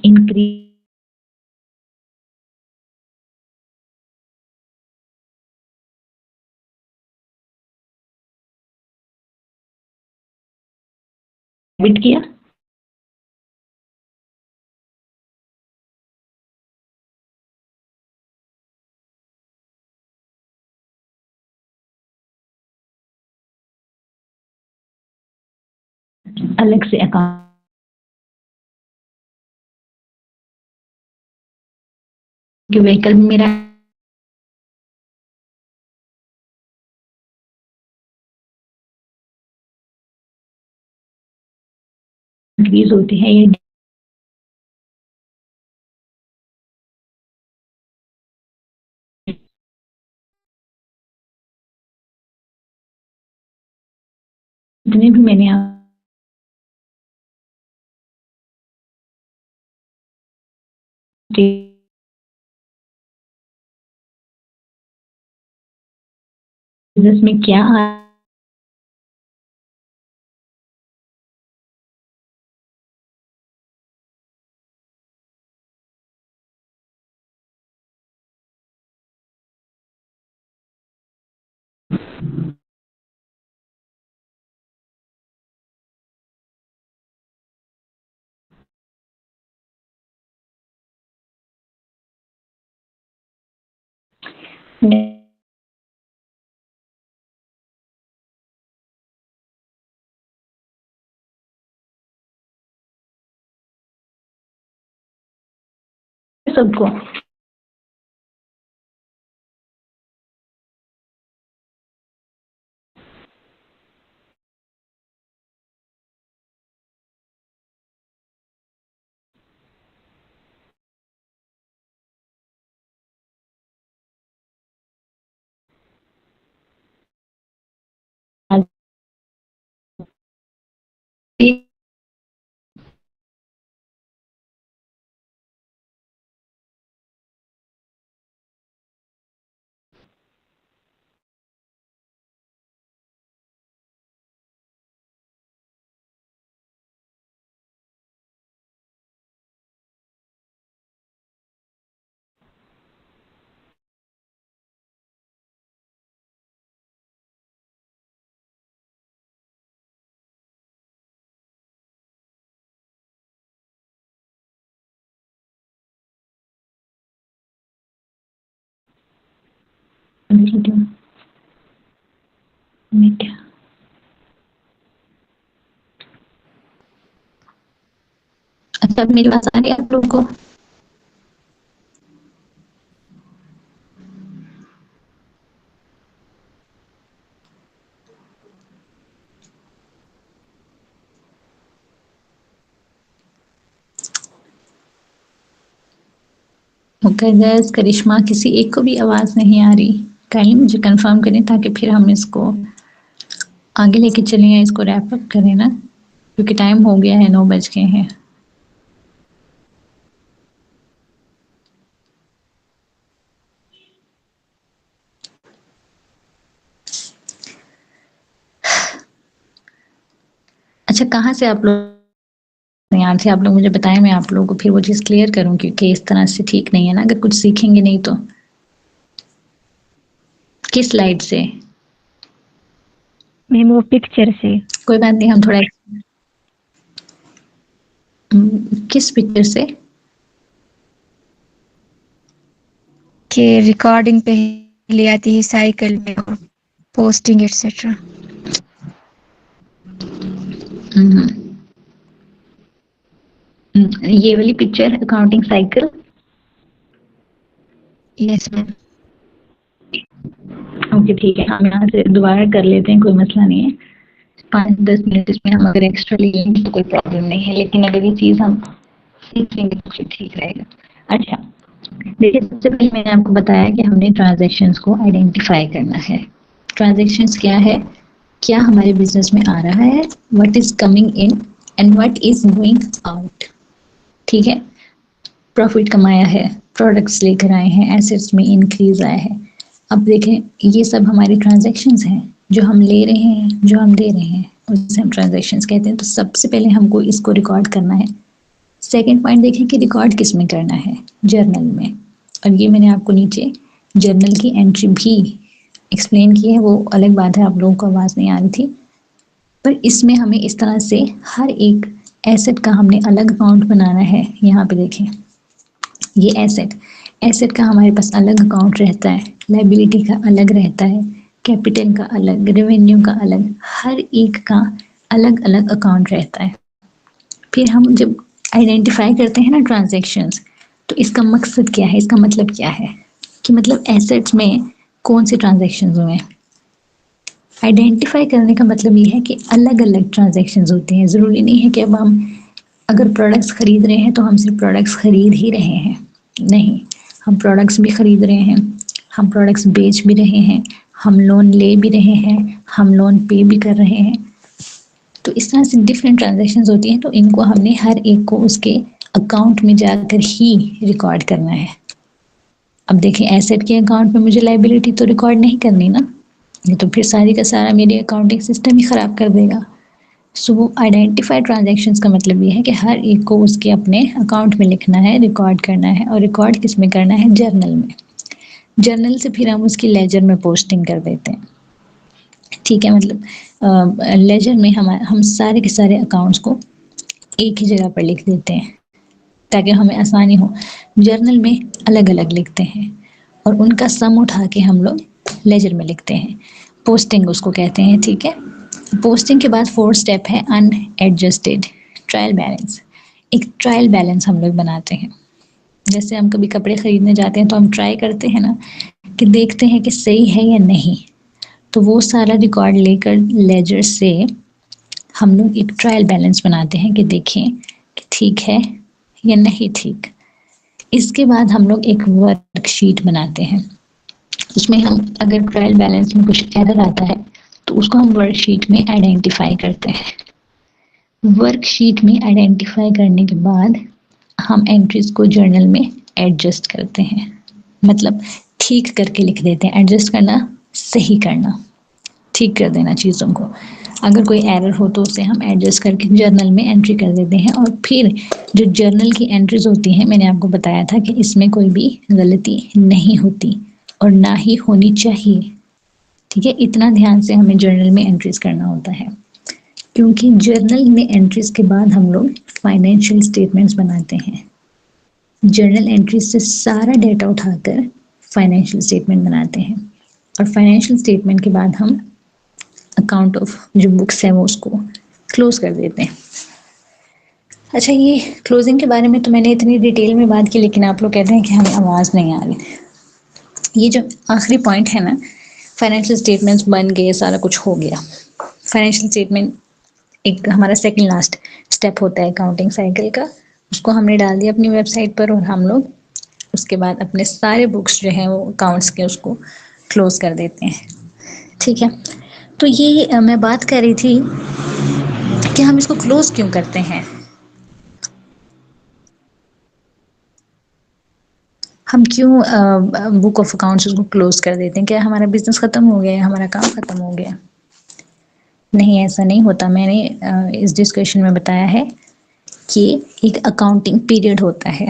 इंक्रीज डेबिट किया अलग से अकाउंट के व्हीकल में मेरा इंक्रीज होती है ये जितने भी मैंने बिजनेस में क्या सबको अच्छा, मेरी बात आ रही है आप लोगों को? मुकद्दस, करिश्मा, किसी एक को भी आवाज नहीं आ रही? काइंडली मुझे कंफर्म करें ताकि फिर हम इसको आगे लेके चलें या इसको रैप अप करें ना, क्योंकि टाइम हो गया है, 9 बज गए हैं। अच्छा, कहाँ से आप लोग यहाँ से आप लोग मुझे बताएं, मैं आप लोगों को फिर वो चीज़ क्लियर करूँ, क्योंकि इस तरह से ठीक नहीं है ना, अगर कुछ सीखेंगे नहीं तो। किस स्लाइड से? मैम वो पिक्चर से। कोई बात नहीं, हम थोड़ा किस पिक्चर से? के रिकॉर्डिंग पहले आती है साइकिल में और पोस्टिंग एक्सेट्रा। ये वाली picture accounting cycle. Yes ma'am. Okay ठीक है, हम यहाँ से दोबारा कर लेते हैं, कोई मसला नहीं है। 5-10 मिनट इसमें हम अगर एक्स्ट्रा ले लेंगे तो कोई प्रॉब्लम नहीं है, लेकिन अगर ये चीज़ हम सीख लेंगे तो फिर ठीक रहेगा। अच्छा देखिए, सबसे पहले मैंने आपको बताया कि हमने ट्रांजैक्शंस को आइडेंटिफाई करना है। ट्रांजैक्शंस क्या है? क्या हमारे बिजनेस में आ रहा है, what is coming in and what is going out. ठीक है, प्रॉफिट कमाया है, प्रोडक्ट्स लेकर आए हैं, एसेट्स में इंक्रीज आया है। अब देखें, ये सब हमारे ट्रांजैक्शंस हैं, जो हम ले रहे हैं, जो हम दे रहे हैं, उसे हम ट्रांजैक्शंस कहते हैं। तो सबसे पहले हमको इसको रिकॉर्ड करना है। सेकंड पॉइंट देखें कि रिकॉर्ड किस में करना है, जर्नल में। और ये मैंने आपको नीचे जर्नल की एंट्री भी एक्सप्लेन की है, वो अलग बात है, आप लोगों को आवाज़ नहीं आ रही थी। पर इसमें हमें इस तरह से हर एक एसेट का हमने अलग अकाउंट बनाना है। यहाँ पे देखें, ये एसेट का हमारे पास अलग अकाउंट रहता है, लायबिलिटी का अलग रहता है, कैपिटल का अलग, रेवेन्यू का अलग, हर एक का अलग अलग अकाउंट रहता है। फिर हम जब आइडेंटिफाई करते हैं ना ट्रांजैक्शंस, तो इसका मकसद क्या है, इसका मतलब क्या है कि मतलब एसेट्स में कौन से ट्रांजैक्शंस हुए हैं। आइडेंटिफाई करने का मतलब ये है कि अलग अलग ट्रांजैक्शंस होते हैं। ज़रूरी नहीं है कि अब हम अगर प्रोडक्ट्स खरीद रहे हैं तो हम सिर्फ प्रोडक्ट्स खरीद ही रहे हैं, नहीं, हम प्रोडक्ट्स भी खरीद रहे हैं, हम प्रोडक्ट्स बेच भी रहे हैं, हम लोन ले भी रहे हैं, हम लोन पे भी कर रहे हैं। तो इस तरह से डिफरेंट ट्रांजैक्शंस होती हैं, तो इनको हमने हर एक को उसके अकाउंट में जाकर ही रिकॉर्ड करना है। अब देखें, एसेट के अकाउंट में मुझे लायबिलिटी तो रिकॉर्ड नहीं करनी ना, ये तो फिर सारी का सारा मेरे अकाउंटिंग सिस्टम ही ख़राब कर देगा। सो आइडेंटिफाइड ट्रांजैक्शंस का मतलब ये है कि हर एक को उसके अपने अकाउंट में लिखना है, रिकॉर्ड करना है। और रिकॉर्ड किस में करना है? जर्नल में। जर्नल से फिर हम उसकी लेजर में पोस्टिंग कर देते हैं। ठीक है, मतलब लेजर में हम सारे के सारे अकाउंट्स को एक ही जगह पर लिख देते हैं ताकि हमें आसानी हो। जर्नल में अलग अलग लिखते हैं। और उनका सम उठा के हम लोग लेजर में लिखते हैं, पोस्टिंग उसको कहते हैं, ठीक है। पोस्टिंग के बाद फोर्थ स्टेप है अनएडजस्टेड ट्रायल बैलेंस। एक ट्रायल बैलेंस हम लोग बनाते हैं। जैसे हम कभी कपड़े खरीदने जाते हैं तो हम ट्राई करते हैं ना, कि देखते हैं कि सही है या नहीं, तो वो सारा रिकॉर्ड लेकर लेजर से हम लोग एक ट्रायल बैलेंस बनाते हैं कि देखें कि ठीक है या नहीं ठीक। इसके बाद हम लोग एक वर्कशीट बनाते हैं। उसमें हम अगर ट्रायल बैलेंस में कुछ एरर आता है तो उसको हम वर्कशीट में आइडेंटिफाई करते हैं। वर्कशीट में आइडेंटिफाई करने के बाद हम एंट्रीज को जर्नल में एडजस्ट करते हैं, मतलब ठीक करके लिख देते हैं। एडजस्ट करना, सही करना, ठीक कर देना चीज़ों को। अगर कोई एरर हो तो उसे हम एडजस्ट करके जर्नल में एंट्री कर देते हैं। और फिर जो जर्नल की एंट्रीज होती हैं, मैंने आपको बताया था कि इसमें कोई भी गलती नहीं होती और ना ही होनी चाहिए, ठीक है। इतना ध्यान से हमें जर्नल में एंट्रीज करना होता है, क्योंकि जर्नल में एंट्रीज के बाद हम लोग फाइनेंशियल स्टेटमेंट्स बनाते हैं। जर्नल एंट्रीज से सारा डेटा उठाकर फाइनेंशियल स्टेटमेंट बनाते हैं, और फाइनेंशियल स्टेटमेंट के बाद हम अकाउंट ऑफ जो बुक्स है वो उसको क्लोज कर देते हैं। अच्छा, ये क्लोजिंग के बारे में तो मैंने इतनी डिटेल में बात की, लेकिन आप लोग कहते हैं कि हमें आवाज़ नहीं आ रही। ये जो आखिरी पॉइंट है ना, फाइनेंशियल स्टेटमेंट्स बन गए, सारा कुछ हो गया। फाइनेंशियल स्टेटमेंट एक हमारा सेकंड लास्ट स्टेप होता है अकाउंटिंग साइकिल का। उसको हमने डाल दिया अपनी वेबसाइट पर, और हम लोग उसके बाद अपने सारे बुक्स जो हैं वो अकाउंट्स के उसको क्लोज कर देते हैं, ठीक है। तो ये मैं बात कर रही थी कि हम इसको क्लोज क्यों करते हैं। हम क्यों बुक ऑफ अकाउंट्स उसको क्लोज कर देते हैं? क्या हमारा बिजनेस ख़त्म हो गया है, हमारा काम ख़त्म हो गया? नहीं, ऐसा नहीं होता। मैंने इस डिस्कशन में बताया है कि एक अकाउंटिंग पीरियड होता है,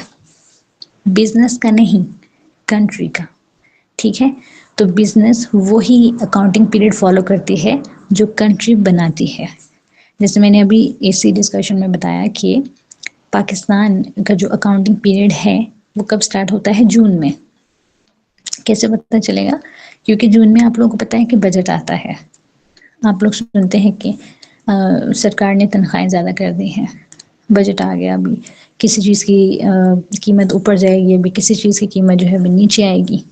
बिजनेस का नहीं, कंट्री का, ठीक है। तो बिजनेस वही अकाउंटिंग पीरियड फॉलो करती है जो कंट्री बनाती है। जैसे मैंने अभी इसी डिस्कशन में बताया कि पाकिस्तान का जो अकाउंटिंग पीरियड है वो कब स्टार्ट होता है? जून में। कैसे पता चलेगा? क्योंकि जून में आप लोगों को पता है कि बजट आता है। आप लोग सुनते हैं कि सरकार ने तनख्वाहें ज़्यादा कर दी हैं, बजट आ गया, अभी किसी चीज़ की कीमत ऊपर जाएगी, अभी किसी चीज़ की कीमत जो है वो नीचे आएगी,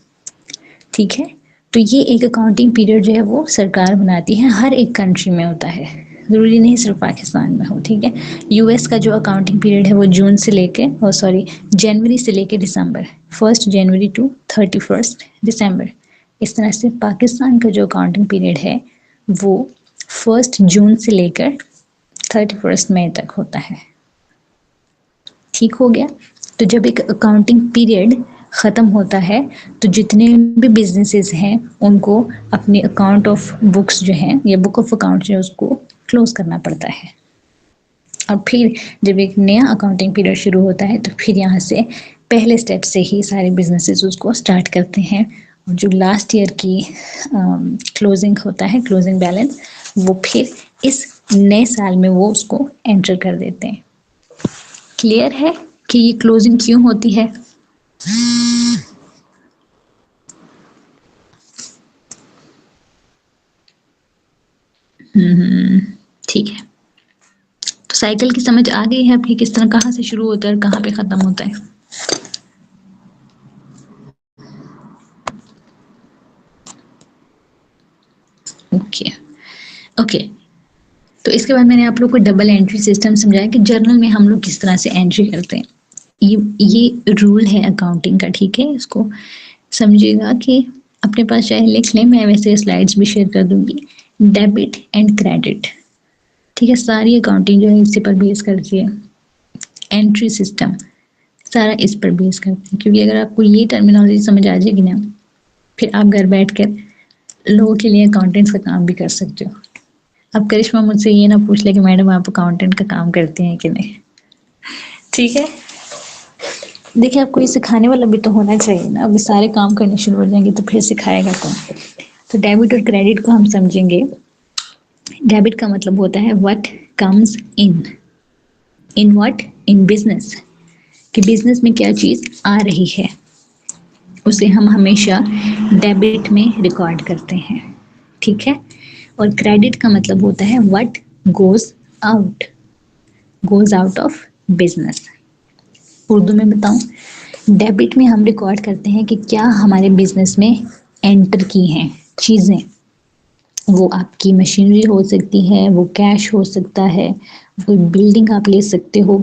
ठीक है। तो ये एक अकाउंटिंग पीरियड जो है वो सरकार बनाती है, हर एक कंट्री में होता है, ज़रूरी नहीं सिर्फ पाकिस्तान में हो, ठीक है। यूएस का जो अकाउंटिंग पीरियड है वो जून से लेके जनवरी से लेके दिसंबर, 1 जनवरी टू 31 दिसंबर। इस तरह से पाकिस्तान का जो अकाउंटिंग पीरियड है वो 1 जून से लेकर 31 मई तक होता है, ठीक हो गया। तो जब एक अकाउंटिंग पीरियड ख़त्म होता है तो जितने भी बिजनेसेस हैं उनको अपने अकाउंट ऑफ बुक्स जो हैं या बुक ऑफ अकाउंट जो है उसको क्लोज करना पड़ता है। और फिर जब एक नया अकाउंटिंग पीरियड शुरू होता है तो फिर यहाँ से पहले स्टेप से ही सारे बिजनेसेस उसको स्टार्ट करते हैं, और जो लास्ट ईयर की क्लोजिंग होता है, क्लोजिंग बैलेंस, वो फिर इस नए साल में वो उसको एंटर कर देते हैं। क्लियर है कि ये क्लोजिंग क्यों होती है? ठीक है। तो साइकिल की समझ आ गई है आपकी, किस तरह कहाँ से शुरू होता है और कहाँ पे ख़त्म होता है? Okay okay. तो इसके बाद मैंने आप लोग को डबल एंट्री सिस्टम समझाया कि जर्नल में हम लोग किस तरह से एंट्री करते हैं। ये रूल है अकाउंटिंग का, ठीक है। इसको समझिएगा कि अपने पास चाहे लिख लें, मैं वैसे स्लाइड्स भी शेयर कर दूंगी। डेबिट एंड क्रेडिट, ठीक है, सारी अकाउंटिंग जो है इसी पर बेस करती है। एंट्री सिस्टम सारा इस पर बेस करते हैं, क्योंकि अगर आपको ये टर्मिनोलॉजी समझ आ जाएगी ना, फिर आप घर बैठ कर लोगों के लिए अकाउंटेंट्स का काम भी कर सकते हो। अब करिश्मा मुझसे ये ना पूछ ले कि मैडम आप अकाउंटेंट का काम करती हैं कि नहीं, ठीक है। देखिए, आपको ये सिखाने वाला भी तो होना चाहिए ना। अभी सारे काम करने शुरू हो जाएंगे तो फिर सिखाएगा कौन? तो डेबिट और क्रेडिट को हम समझेंगे। डेबिट का मतलब होता है what comes in what, in business, कि बिजनेस में क्या चीज़ आ रही है उसे हम हमेशा डेबिट में रिकॉर्ड करते हैं, ठीक है। और क्रेडिट का मतलब होता है what out goes out of business. Urdu में बताऊं, डेबिट में हम रिकॉर्ड करते हैं कि क्या हमारे बिजनेस में एंटर की हैं चीज़ें। वो आपकी मशीनरी हो सकती है, वो कैश हो सकता है, कोई बिल्डिंग आप ले सकते हो,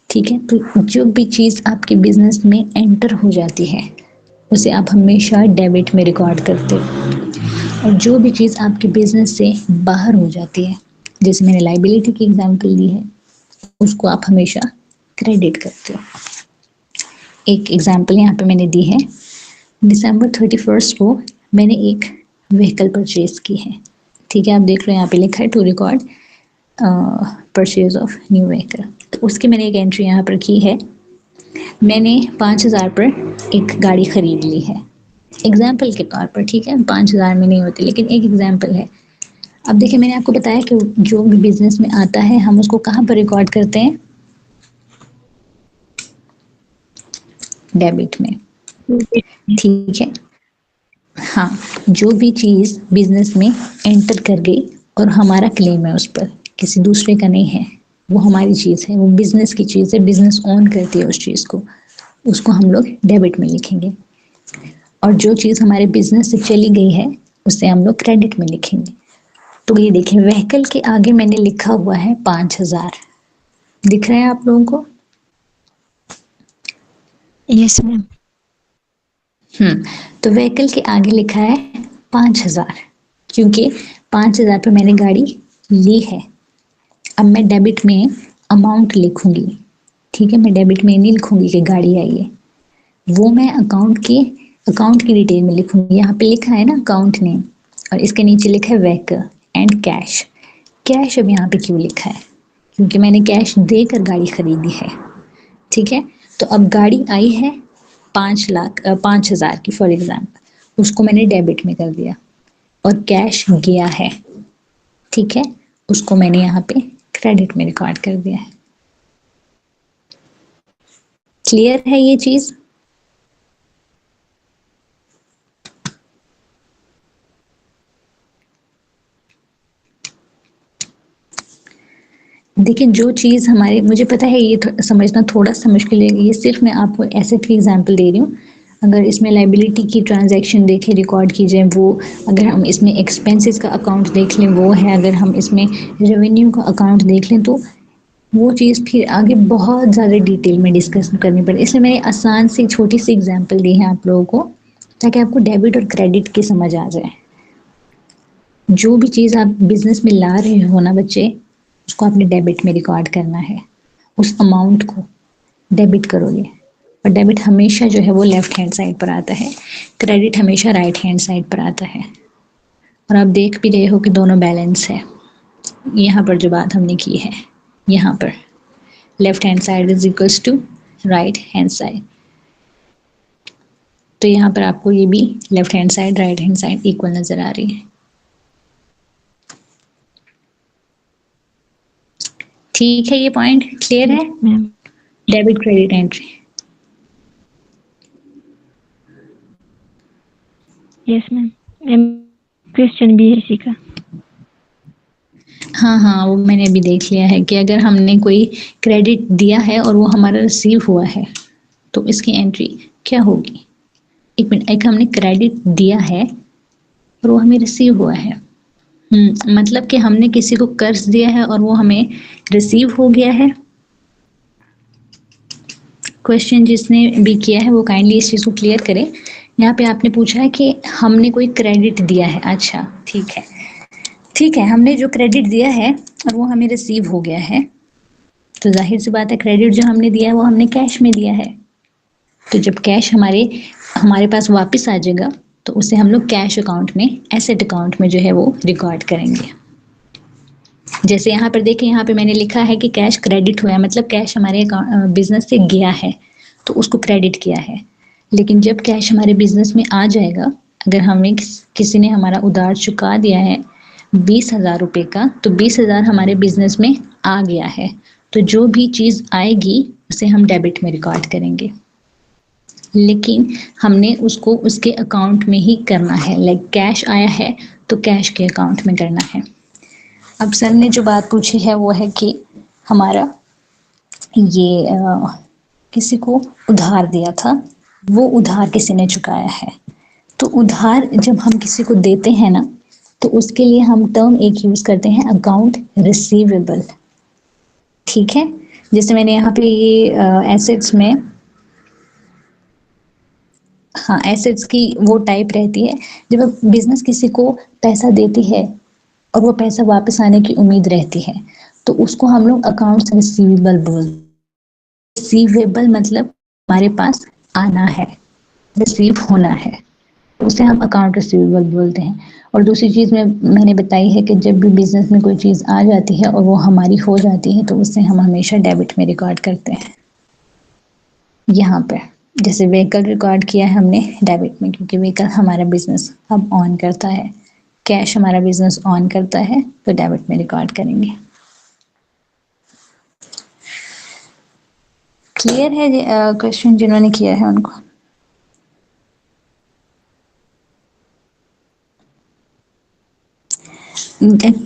ठीक है। तो जो भी चीज़ आपके बिजनेस में एंटर हो जाती है उसे आप हमेशा डेबिट में रिकॉर्ड करते हो। और जो भी चीज़ आपके बिजनेस से बाहर हो जाती है, जैसे मैंने लाइबिलिटी की एग्जांपल दी है, उसको आप हमेशा क्रेडिट करते हो। एक एग्जांपल यहाँ पे मैंने दी है, दिसंबर 31 को मैंने एक व्हीकल परचेज की है, ठीक है। आप देख रहे हो यहाँ पे लिखा है to record purchase of new vehicle. तो उसकी मैंने एक एंट्री यहाँ पर की है, मैंने 5,000 पर एक गाड़ी खरीद ली है, एग्जाम्पल के तौर पर, ठीक है। 5,000 में नहीं होती, लेकिन एक एग्जाम्पल है। अब देखिए, मैंने आपको बताया कि जो भी बिजनेस में आता है हम उसको कहाँ पर रिकॉर्ड करते हैं, डेबिट में, ठीक है। हाँ, जो भी चीज़ बिजनेस में एंटर कर गई और हमारा क्लेम है उस पर, किसी दूसरे का नहीं है, वो हमारी चीज़ है, वो बिजनेस की चीज़ है, बिजनेस ओन करती है उस चीज़ को, उसको हम लोग डेबिट में लिखेंगे। और जो चीज़ हमारे बिजनेस से चली गई है उसे हम लोग क्रेडिट में लिखेंगे। तो ये देखिए, व्हीकल के आगे मैंने लिखा हुआ है 5,000, दिख रहा है आप लोगों को? Yes ma'am. तो व्हीकल के आगे लिखा है 5,000, क्योंकि 5,000 पे मैंने गाड़ी ली है। अब मैं डेबिट में अमाउंट लिखूंगी, ठीक है। मैं डेबिट में नहीं लिखूंगी कि गाड़ी आई है, वो मैं अकाउंट की डिटेल में लिखूंगी। यहाँ पे लिखा है ना अकाउंट नेम, और इसके नीचे लिखा है व्हीकल एंड कैश। कैश अब यहाँ पे क्यों लिखा है? क्योंकि मैंने कैश देकर गाड़ी खरीदी है, ठीक है। तो अब गाड़ी आई है 5,000 की फॉर एग्जाम्पल, उसको मैंने डेबिट में कर दिया, और कैश गया है, ठीक है, उसको मैंने यहाँ पे क्रेडिट में रिकॉर्ड कर दिया है। क्लियर है ये चीज? देखिए, जो चीज़ हमारे, मुझे पता है ये समझना थोड़ा सा मुश्किल है, ये सिर्फ मैं आपको एसेट की एग्जांपल दे रही हूँ। अगर इसमें लाइबिलिटी की ट्रांजैक्शन देखें, रिकॉर्ड की जाए वो, अगर हम इसमें एक्सपेंसेस का अकाउंट देख लें वो है, अगर हम इसमें रेवेन्यू का अकाउंट देख लें तो वो चीज़ फिर आगे बहुत ज़्यादा डिटेल में डिस्कस करनी पड़े। इसलिए मैंने आसान सी छोटी सी एग्जाम्पल दी है आप लोगों को, ताकि आपको डेबिट और क्रेडिट की समझ आ जाए। जो भी चीज़ आप बिजनेस में ला रहे हो ना बच्चे, उसको आपने डेबिट में रिकॉर्ड करना है, उस अमाउंट को डेबिट करोगे। और डेबिट हमेशा जो है वो लेफ्ट हैंड साइड पर आता है, क्रेडिट हमेशा राइट हैंड साइड पर आता है। और आप देख भी रहे हो कि दोनों बैलेंस है। यहाँ पर जो बात हमने की है, यहाँ पर left hand side is equals to right hand side, तो यहाँ पर आपको ये भी left hand side right hand side equal नजर आ रही है। ठीक है, ये पॉइंट क्लियर है? Ma'am debit credit entry. Yes ma'am. Ma'am question भी है इसी का। हाँ, वो मैंने अभी देख लिया है कि अगर हमने कोई क्रेडिट दिया है और वो हमारा रिसीव हुआ है तो इसकी एंट्री क्या होगी? एक मिनट, एक हमने क्रेडिट दिया है और वो हमें रिसीव हुआ है, मतलब कि हमने किसी को कर्ज दिया है और वो हमें रिसीव हो गया है। क्वेश्चन जिसने भी किया है वो काइंडली इस चीज़ को क्लियर करें। यहाँ पे आपने पूछा है कि हमने कोई क्रेडिट दिया है, अच्छा ठीक है, हमने जो क्रेडिट दिया है और वो हमें रिसीव हो गया है, तो जाहिर सी बात है क्रेडिट जो हमने दिया है वो हमने कैश में दिया है। तो जब कैश हमारे पास वापस आ जाएगा तो उसे हम लोग कैश अकाउंट में, एसेट अकाउंट में जो है वो रिकॉर्ड करेंगे। जैसे यहाँ पर देखिए, यहाँ पे मैंने लिखा है कि कैश क्रेडिट हुआ है, मतलब कैश हमारे बिजनेस से गया है तो उसको क्रेडिट किया है। लेकिन जब कैश हमारे बिजनेस में आ जाएगा, अगर हमें किसी ने हमारा उधार चुका दिया है 20,000 रुपये का, तो 20,000 हमारे बिजनेस में आ गया है, तो जो भी चीज़ आएगी उसे हम डेबिट में रिकॉर्ड करेंगे। लेकिन हमने उसको उसके अकाउंट में ही करना है, लाइक कैश आया है तो कैश के अकाउंट में करना है। अब सर ने जो बात पूछी है वो है कि हमारा ये किसी को उधार दिया था, वो उधार किसी ने चुकाया है। तो उधार जब हम किसी को देते हैं ना, तो उसके लिए हम टर्म एक यूज करते हैं, अकाउंट रिसीवेबल। ठीक है, जैसे मैंने यहाँ पे ये एसेट्स में, हाँ एसेट्स की वो टाइप रहती है जब बिजनेस किसी को पैसा देती है और वो पैसा वापस आने की उम्मीद रहती है, तो उसको हम लोग अकाउंट्स रिसीवेबल बोलते हैं। रिसीवेबल मतलब हमारे पास आना है, रिसीव होना है, उसे हम अकाउंट रिसीवेबल बोलते हैं। और दूसरी चीज़ मैंने बताई है कि जब भी बिजनेस में कोई चीज़ आ जाती है और वो हमारी हो जाती है तो उससे हम हमेशा डेबिट में रिकॉर्ड करते हैं। यहाँ पे जैसे व्हीकल रिकॉर्ड किया है हमने डेबिट में, क्योंकि व्हीकल हमारा बिजनेस अब ऑन करता है, कैश हमारा बिजनेस ऑन करता है, तो डेबिट में रिकॉर्ड करेंगे। क्लियर है क्वेश्चन जिन्होंने किया है उनको?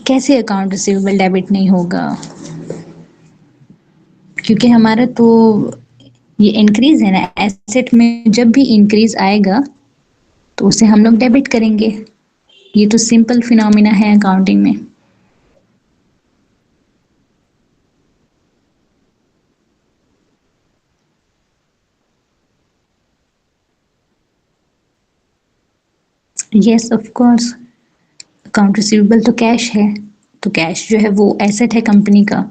कैसे अकाउंट रिसीवेबल डेबिट नहीं होगा? क्योंकि हमारा तो ये इंक्रीज है ना, एसेट में जब भी इंक्रीज आएगा तो उसे हम लोग डेबिट करेंगे। ये तो सिंपल फिनोमिना है अकाउंटिंग में। Yes of course, account receivable तो कैश है, तो कैश जो है वो एसेट है कंपनी का।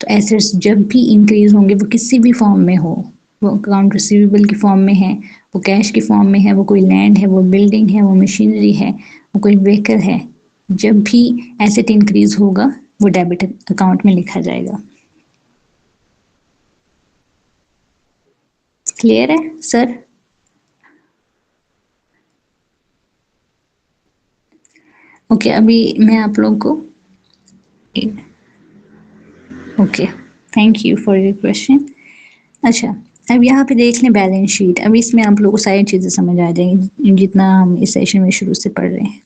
तो एसेट्स जब भी इंक्रीज होंगे, वो किसी भी फॉर्म में हो, वो अकाउंट रिसीवेबल की फॉर्म में है, वो कैश की फॉर्म में है, वो कोई लैंड है, वो बिल्डिंग है, वो मशीनरी है, वो कोई व्हीकल है, जब भी एसेट इंक्रीज होगा वो डेबिट अकाउंट में लिखा जाएगा। क्लियर है सर? ओके, अभी मैं आप लोगों को, okay thank you for your question. अच्छा, अब यहाँ पे देख लें बैलेंस शीट। अब इसमें आप लोगों को सारी चीज़ें समझ आ जाएंगी जितना हम इस सेशन में शुरू से पढ़ रहे हैं।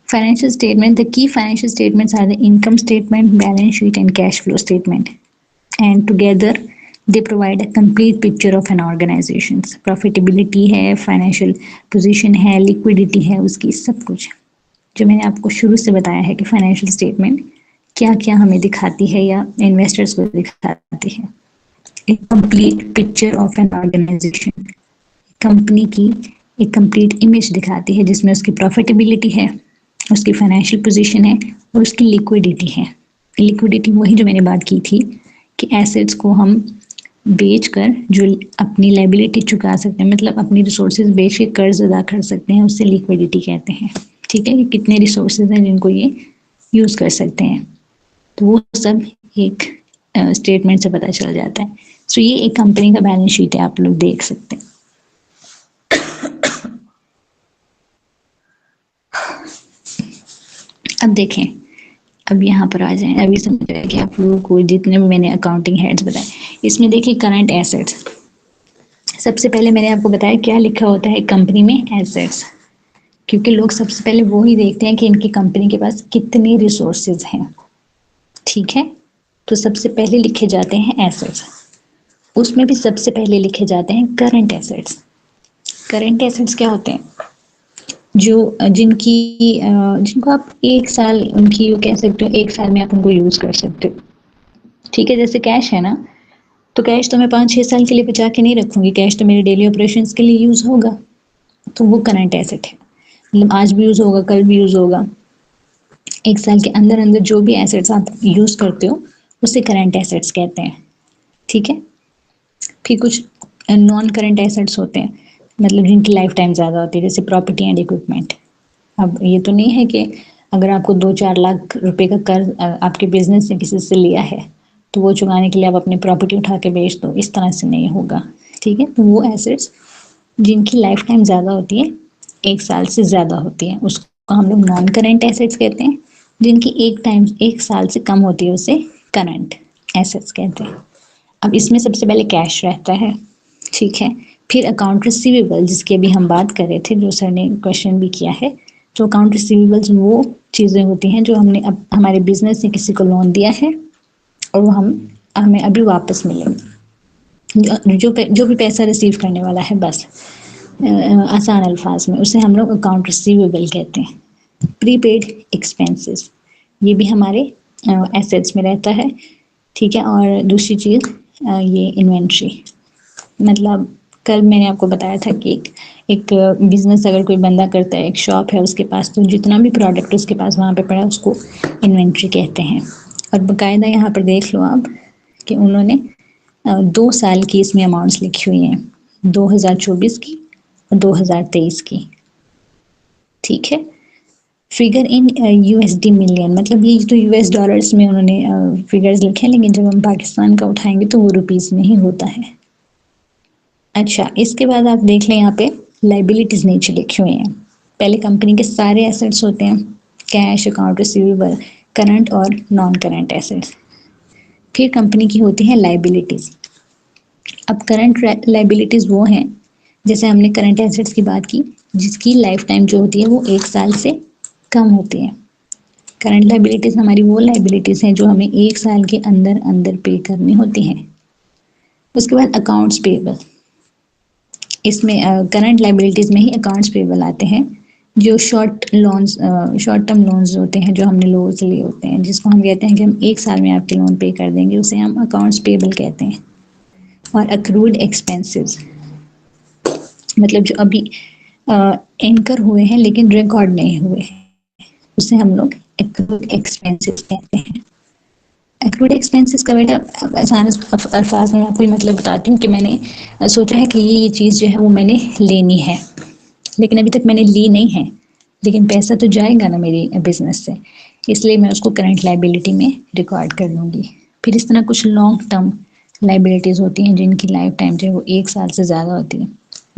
Financial statement, the key financial statements are the income statement, balance sheet and cash flow statement, and together they provide a complete picture of an organisation. Profitability है, फाइनेंशियल पोजीशन है, लिक्विडिटी है उसकी, सब कुछ जो मैंने आपको शुरू से बताया है कि फाइनेंशियल स्टेटमेंट क्या क्या हमें दिखाती है या इन्वेस्टर्स को दिखाती है। एक complete picture of an organisation, company की एक कंप्लीट इमेज दिखाती है जिसमें उसकी प्रॉफिटेबिलिटी है, उसकी फाइनेंशियल पोजीशन है और उसकी लिक्विडिटी है। लिक्विडिटी वही जो मैंने बात की थी कि एसेट्स को हम बेचकर जो अपनी लायबिलिटी चुका सकते हैं, मतलब अपनी रिसोर्सेज बेच के कर्ज अदा कर सकते हैं, उससे लिक्विडिटी कहते हैं। ठीक है, ये कितने रिसोर्सेज हैं जिनको ये यूज कर सकते हैं, तो वो सब एक स्टेटमेंट से पता चल जाता है। सो ये एक कंपनी का बैलेंस शीट है, आप लोग देख सकते हैं। अब देखें, अब यहाँ पर आ जाएं, अभी समझ आया कि आप लोगों को जितने भी मैंने अकाउंटिंग हेड्स बताए, इसमें देखिए करंट एसेट्स। सबसे पहले मैंने आपको बताया क्या लिखा होता है कंपनी में, एसेट्स, क्योंकि लोग सबसे पहले वो ही देखते हैं कि इनकी कंपनी के पास कितने रिसोर्सेज हैं। ठीक है, तो सबसे पहले लिखे जाते हैं एसेट्स, उसमें भी सबसे पहले लिखे जाते हैं करंट एसेट्स। करंट एसेट्स क्या होते हैं? जो जिनको आप एक साल उनकी कह सकते हो, एक साल में आप उनको यूज कर सकते हो। ठीक है, जैसे कैश है ना, तो कैश तो मैं 5-6 साल के लिए बचा के नहीं रखूंगी, कैश तो मेरे डेली ऑपरेशंस के लिए यूज होगा, तो वो करंट एसेट है, मतलब आज भी यूज होगा, कल भी यूज होगा। एक साल के अंदर अंदर जो भी एसेट्स आप यूज करते हो उसे करंट एसेट्स कहते हैं। ठीक है, फिर कुछ नॉन करंट एसेट्स होते हैं, मतलब जिनकी लाइफ टाइम ज़्यादा होती है, जैसे प्रॉपर्टी एंड इक्विपमेंट। अब ये तो नहीं है कि अगर आपको 2-4 लाख रुपए का कर्ज आपके बिजनेस से किसी से लिया है तो वो चुकाने के लिए आप अपनी प्रॉपर्टी उठा के बेच दो, इस तरह से नहीं होगा। ठीक है, तो वो एसेट्स जिनकी लाइफ टाइम ज़्यादा होती है, 1 साल से ज़्यादा होती है, उसको हम लोग नॉन करंट एसेट्स कहते हैं। जिनकी 1 साल से कम होती है उसे करंट एसेट्स कहते हैं। अब इसमें सबसे पहले कैश रहता है। ठीक है, फिर अकाउंट रिसीवेबल, जिसकी अभी हम बात कर रहे थे, जो सर ने क्वेश्चन भी किया है। तो अकाउंट रिसीवेबल्स वो चीज़ें होती हैं जो हमने अब हमारे बिजनेस ने किसी को लोन दिया है और वो हमें अभी वापस मिलेंगे। जो भी पैसा रिसीव करने वाला है, बस आसान अल्फाज में उसे हम लोग अकाउंट रिसीवेबल कहते हैं। प्रीपेड एक्सपेंसेस, ये भी हमारे एसेट्स में रहता है, ठीक है। और दूसरी चीज़ ये इन्वेंट्री, मतलब कल मैंने आपको बताया था कि एक बिजनेस अगर कोई बंदा करता है, एक शॉप है उसके पास, तो जितना भी प्रोडक्ट उसके पास वहाँ पे पड़ा उसको इन्वेंट्री कहते हैं। और बाकायदा यहाँ पर देख लो आप कि उन्होंने 2 साल की इसमें अमाउंट्स लिखी हुई हैं, 2024 की और 2023 की, ठीक है। फिगर इन यूएसडी मिलियन, मतलब ये तो यूएस डॉलर्स में उन्होंने फिगर्स लिखे हैं, लेकिन जब हम पाकिस्तान का उठाएंगे तो वो रुपीस में ही होता है। अच्छा, इसके बाद आप देख लें यहाँ पे लाइबिलिटीज नीचे लिखे हुए हैं। पहले कंपनी के सारे एसेट्स होते हैं, कैश, अकाउंट रिसीवेबल, करंट और नॉन करंट एसेट्स। फिर कंपनी की होती है लाइबिलिटीज। अब करंट लाइबिलिटीज वो हैं, जैसे हमने करंट एसेट्स की बात की, जिसकी लाइफ टाइम जो होती है वो 1 साल से कम होती है। करंट लाइबिलिटीज हमारी वो लाइबिलिटीज हैं जो हमें 1 साल के अंदर अंदर पे करनी होती हैं। उसके बाद अकाउंट्स पेएबल, इसमें करंट लाइबिलिटीज में ही अकाउंट्स पेएबल आते हैं, जो शॉर्ट टर्म लोन्स होते हैं जो हमने लोगों से लिए होते हैं, जिसको हम कहते हैं कि हम 1 साल में आपके लोन पे कर देंगे, उसे हम अकाउंट्स पेएबल कहते हैं। और अक्रूड एक्सपेंसेस, मतलब जो अभी इनकर हुए हैं लेकिन रिकॉर्ड नहीं हुए हैं, उसे हम लोग एक्रूड एक्सपेंसेस कहते हैं। एक्रूड एक्सपेंसेस का बेटा आसान अल्फाज में आपको मतलब बताती हूँ कि मैंने सोचा है कि ये चीज़ जो है वो मैंने लेनी है, लेकिन अभी तक मैंने ली नहीं है, लेकिन पैसा तो जाएगा ना मेरी बिजनेस से, इसलिए मैं उसको करंट लाइबिलिटी में रिकॉर्ड कर लूँगी। फिर इस तरह कुछ लॉन्ग टर्म लाइबिलिटीज़ होती हैं जिनकी लाइफ टाइम जो है वो 1 साल से ज़्यादा होती है,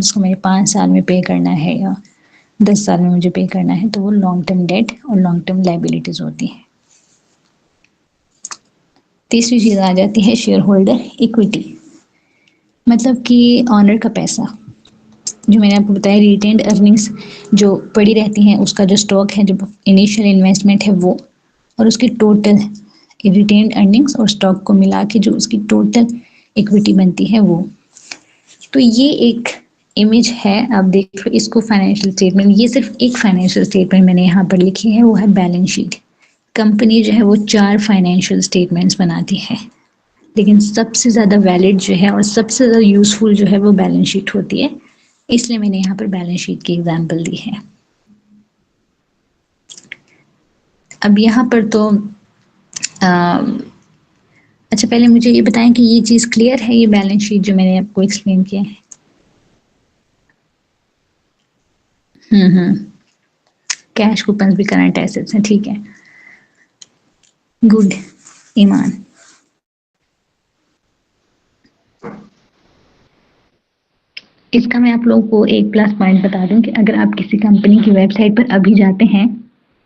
जिसको मुझे 5 साल में पे करना है या 10 साल में मुझे पे करना है, तो वो लॉन्ग टर्म डेट और लॉन्ग टर्म लाइबिलिटीज़ होती हैं। तीसरी चीज़ आ जाती है शेयर होल्डर इक्विटी, मतलब कि ऑनर का पैसा, जो मैंने आपको बताया रिटेन्ड अर्निंग्स जो पड़ी रहती हैं, उसका जो स्टॉक है, जो इनिशियल इन्वेस्टमेंट है वो, और उसकी टोटल रिटेन्ड अर्निंग्स और स्टॉक को मिला के जो उसकी टोटल इक्विटी बनती है वो। तो ये एक इमेज है, आप देख लो इसको फाइनेंशियल स्टेटमेंट, ये सिर्फ एक फाइनेंशियल स्टेटमेंट मैंने यहाँ पर लिखी है, वो है बैलेंस शीट। कंपनी जो है वो 4 फाइनेंशियल स्टेटमेंट्स बनाती है, लेकिन सबसे ज़्यादा वैलिड जो है और सबसे ज़्यादा यूजफुल जो है वो बैलेंस शीट होती है, इसलिए मैंने यहाँ पर बैलेंस शीट की एग्जांपल दी है। अब यहाँ पर तो अच्छा, पहले मुझे ये बताएं कि ये चीज़ क्लियर है, ये बैलेंस शीट जो मैंने आपको एक्सप्लेन किया है। कैश कूपन्स भी करंट एसेट्स हैं, ठीक है, गुड ईमान। इसका मैं आप लोगों को एक प्लस पॉइंट बता दूं कि अगर आप किसी कंपनी की वेबसाइट पर अभी जाते हैं,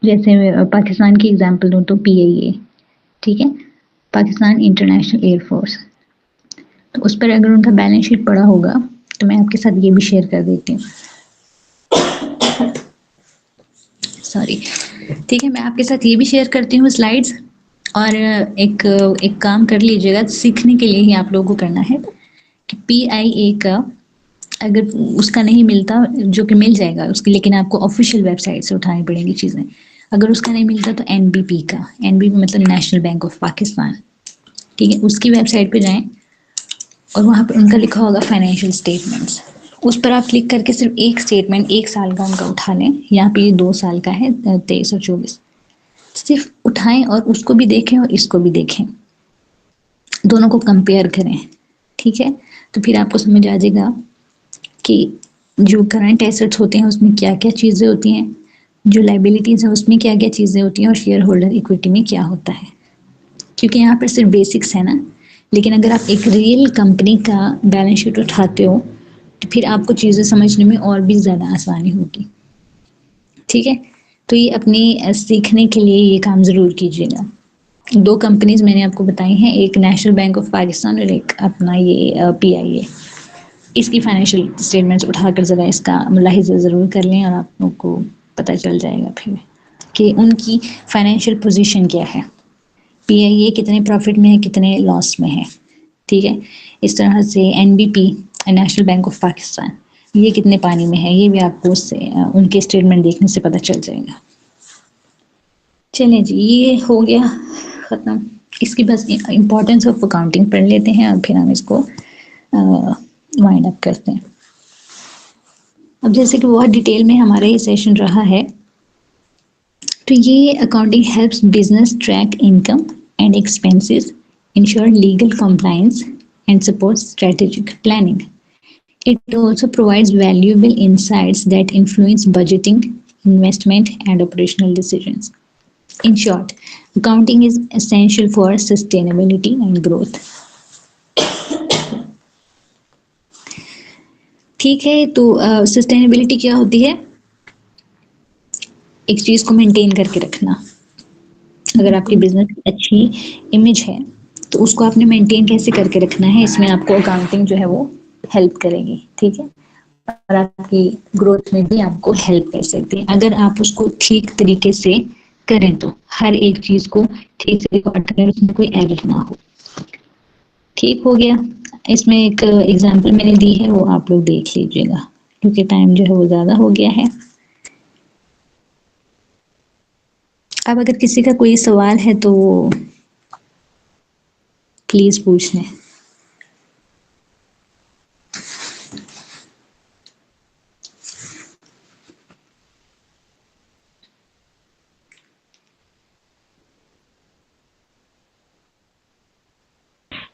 जैसे पाकिस्तान की एग्जांपल दूं तो PIA, ठीक है, पाकिस्तान इंटरनेशनल एयरफोर्स, तो उस पर अगर उनका बैलेंस शीट पड़ा होगा तो मैं आपके साथ ये भी शेयर कर देती हूँ, सॉरी, ठीक है, मैं आपके साथ ये भी शेयर करती हूँ स्लाइड्स। और एक काम कर लीजिएगा, सीखने के लिए ही आप लोगों को करना है कि PIA का अगर उसका नहीं मिलता, जो कि मिल जाएगा उसकी, लेकिन आपको ऑफिशियल वेबसाइट से उठानी पड़ेंगी चीज़ें, अगर उसका नहीं मिलता तो NBP का, NBP मतलब नेशनल बैंक ऑफ पाकिस्तान, ठीक है, उसकी वेबसाइट पे जाएं और वहाँ पे उनका लिखा होगा फाइनेंशियल स्टेटमेंट्स, उस पर आप क्लिक करके सिर्फ एक स्टेटमेंट 1 साल का उनका उठा लें। यहाँ पे ये 2 साल का है, 23 और 24, सिर्फ उठाएं और उसको भी देखें और इसको भी देखें, दोनों को कंपेयर करें, ठीक है, तो फिर आपको समझ आ जाएगा कि जो करंट एसेट्स होते हैं उसमें क्या क्या चीज़ें होती हैं, जो लाइबिलिटीज़ हैं उसमें क्या क्या चीज़ें होती हैं, और शेयर होल्डर इक्विटी में क्या होता है। क्योंकि यहाँ पर सिर्फ बेसिक्स है ना, लेकिन अगर आप एक रियल कंपनी का बैलेंस शीट उठाते हो तो फिर आपको चीज़ें समझने में और भी ज़्यादा आसानी होगी, ठीक है। तो ये अपनी सीखने के लिए ये काम ज़रूर कीजिएगा। 2 कंपनीज मैंने आपको बताई हैं, एक नेशनल बैंक ऑफ पाकिस्तान और एक अपना ये PIA। इसकी फाइनेंशियल स्टेटमेंट्स उठाकर ज़रा इसका मुलाहिजा ज़रूर कर लें और आप लोग को पता चल जाएगा फिर कि उनकी फाइनेंशियल पोजीशन क्या है, पीआईए कितने प्रॉफिट में है, कितने लॉस में है। ठीक है, इस तरह से NBP, national bank of Pakistan, ये कितने पानी में है, ये भी आपको उससे उनके स्टेटमेंट देखने से पता चल जाएगा। चलें जी, ये हो गया ख़त्म। इसकी बस इम्पोर्टेंस ऑफ अकाउंटिंग पढ़ लेते हैं और फिर हम इसको वाइंड अप करते हैं। अब जैसे कि बहुत डिटेल में हमारा ये सेशन रहा है, तो ये accounting helps business track income and expenses, ensure legal compliance and supports strategic planning. It also provides valuable insights that influence budgeting, investment, and operational decisions. In short, accounting is essential for sustainability and growth. ठीक है, तो sustainability क्या होती है? एक चीज को maintain करके रखना। अगर आपकी बिजनेस की अच्छी इमेज है तो उसको आपने मेंटेन कैसे करके रखना है, इसमें आपको अकाउंटिंग जो है वो हेल्प करेगी। ठीक है, और आपकी ग्रोथ में भी आपको हेल्प कर सकती है अगर आप उसको ठीक तरीके से करें, तो हर एक चीज को ठीक से रिकॉर्ड करें, उसमें कोई एरर ना हो। ठीक हो गया। इसमें एक एग्जांपल मैंने दी है, वो आप लोग देख लीजिएगा क्योंकि टाइम जो है वो ज्यादा हो गया है। अब अगर किसी का कोई सवाल है तो प्लीज पूछ लें।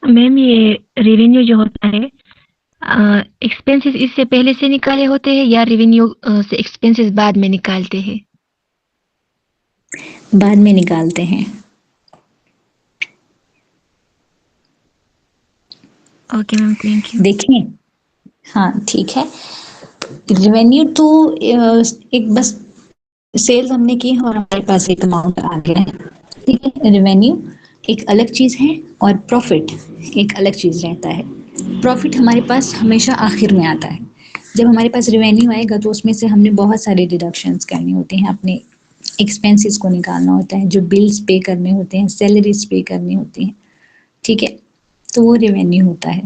मैम, ये रेवेन्यू जो होता है, एक्सपेंसेस इससे पहले से निकाले होते हैं या रेवेन्यू से एक्सपेंसेस बाद में निकालते हैं? बाद में निकालते हैं। Okay ma'am, thank you. देखिए, हाँ ठीक है, रेवेन्यू तो एक बस सेल्स हमने की और हमारे पास एक अमाउंट आ गया है। ठीक है, रेवेन्यू एक अलग चीज है और प्रॉफिट एक अलग चीज रहता है। प्रॉफिट हमारे पास हमेशा आखिर में आता है। जब हमारे पास रेवेन्यू आएगा तो उसमें से हमने बहुत सारे डिडक्शंस करनी होती हैं, अपने एक्सपेंसेस को निकालना होता है, जो बिल्स पे करने होते हैं, सैलरीज पे करनी होती हैं। ठीक है, तो वो रेवेन्यू होता है।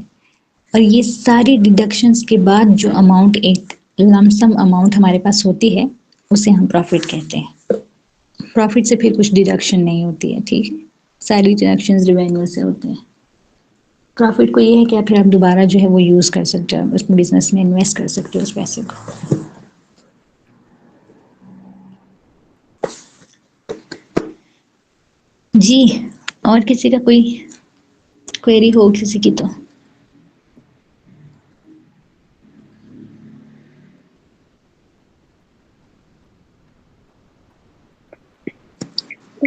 और ये सारी डिडक्शंस के बाद जो अमाउंट, एक लमसम अमाउंट हमारे पास होती है, उसे हम प्रॉफिट कहते हैं। प्रॉफिट से फिर कुछ डिडक्शन नहीं होती है। ठीक है, सारी डिडक्शंस रेवेन्यू से होते हैं। प्रॉफिट को ये है कि फिर आप दोबारा जो है वो यूज कर सकते हो, उस बिजनेस में इन्वेस्ट कर सकते हो उस पैसे को। जी, और किसी का कोई क्वेरी हो किसी की तो?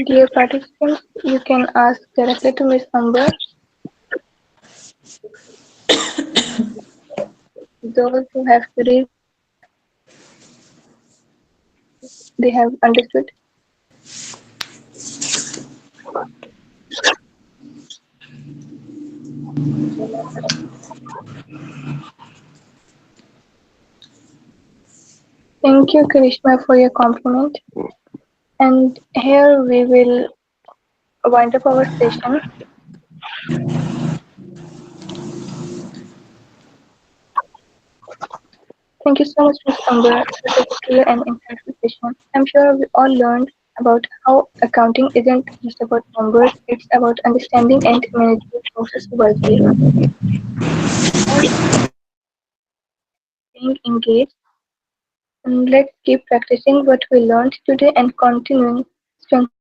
Dear participants, you can ask directly to Ms. Amber. Those who have queries, they have understood. Thank you, Karishma, for your compliment. And here we will wind up our session. Thank you so much, Ms. Amber, for such a clear and insightful session. I'm sure we all learned about how accounting isn't just about numbers, it's about understanding and managing resources wisely. Staying engaged, and let's keep practicing what we learned today and continuing strengthening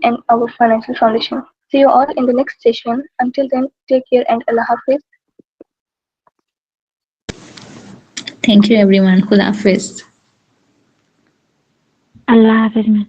and our financial foundation. See you all in the next session. Until then, take care and Allah Hafiz. Thank you everyone, खुदा हाफिज। अल्लाह हाफिज ma'am.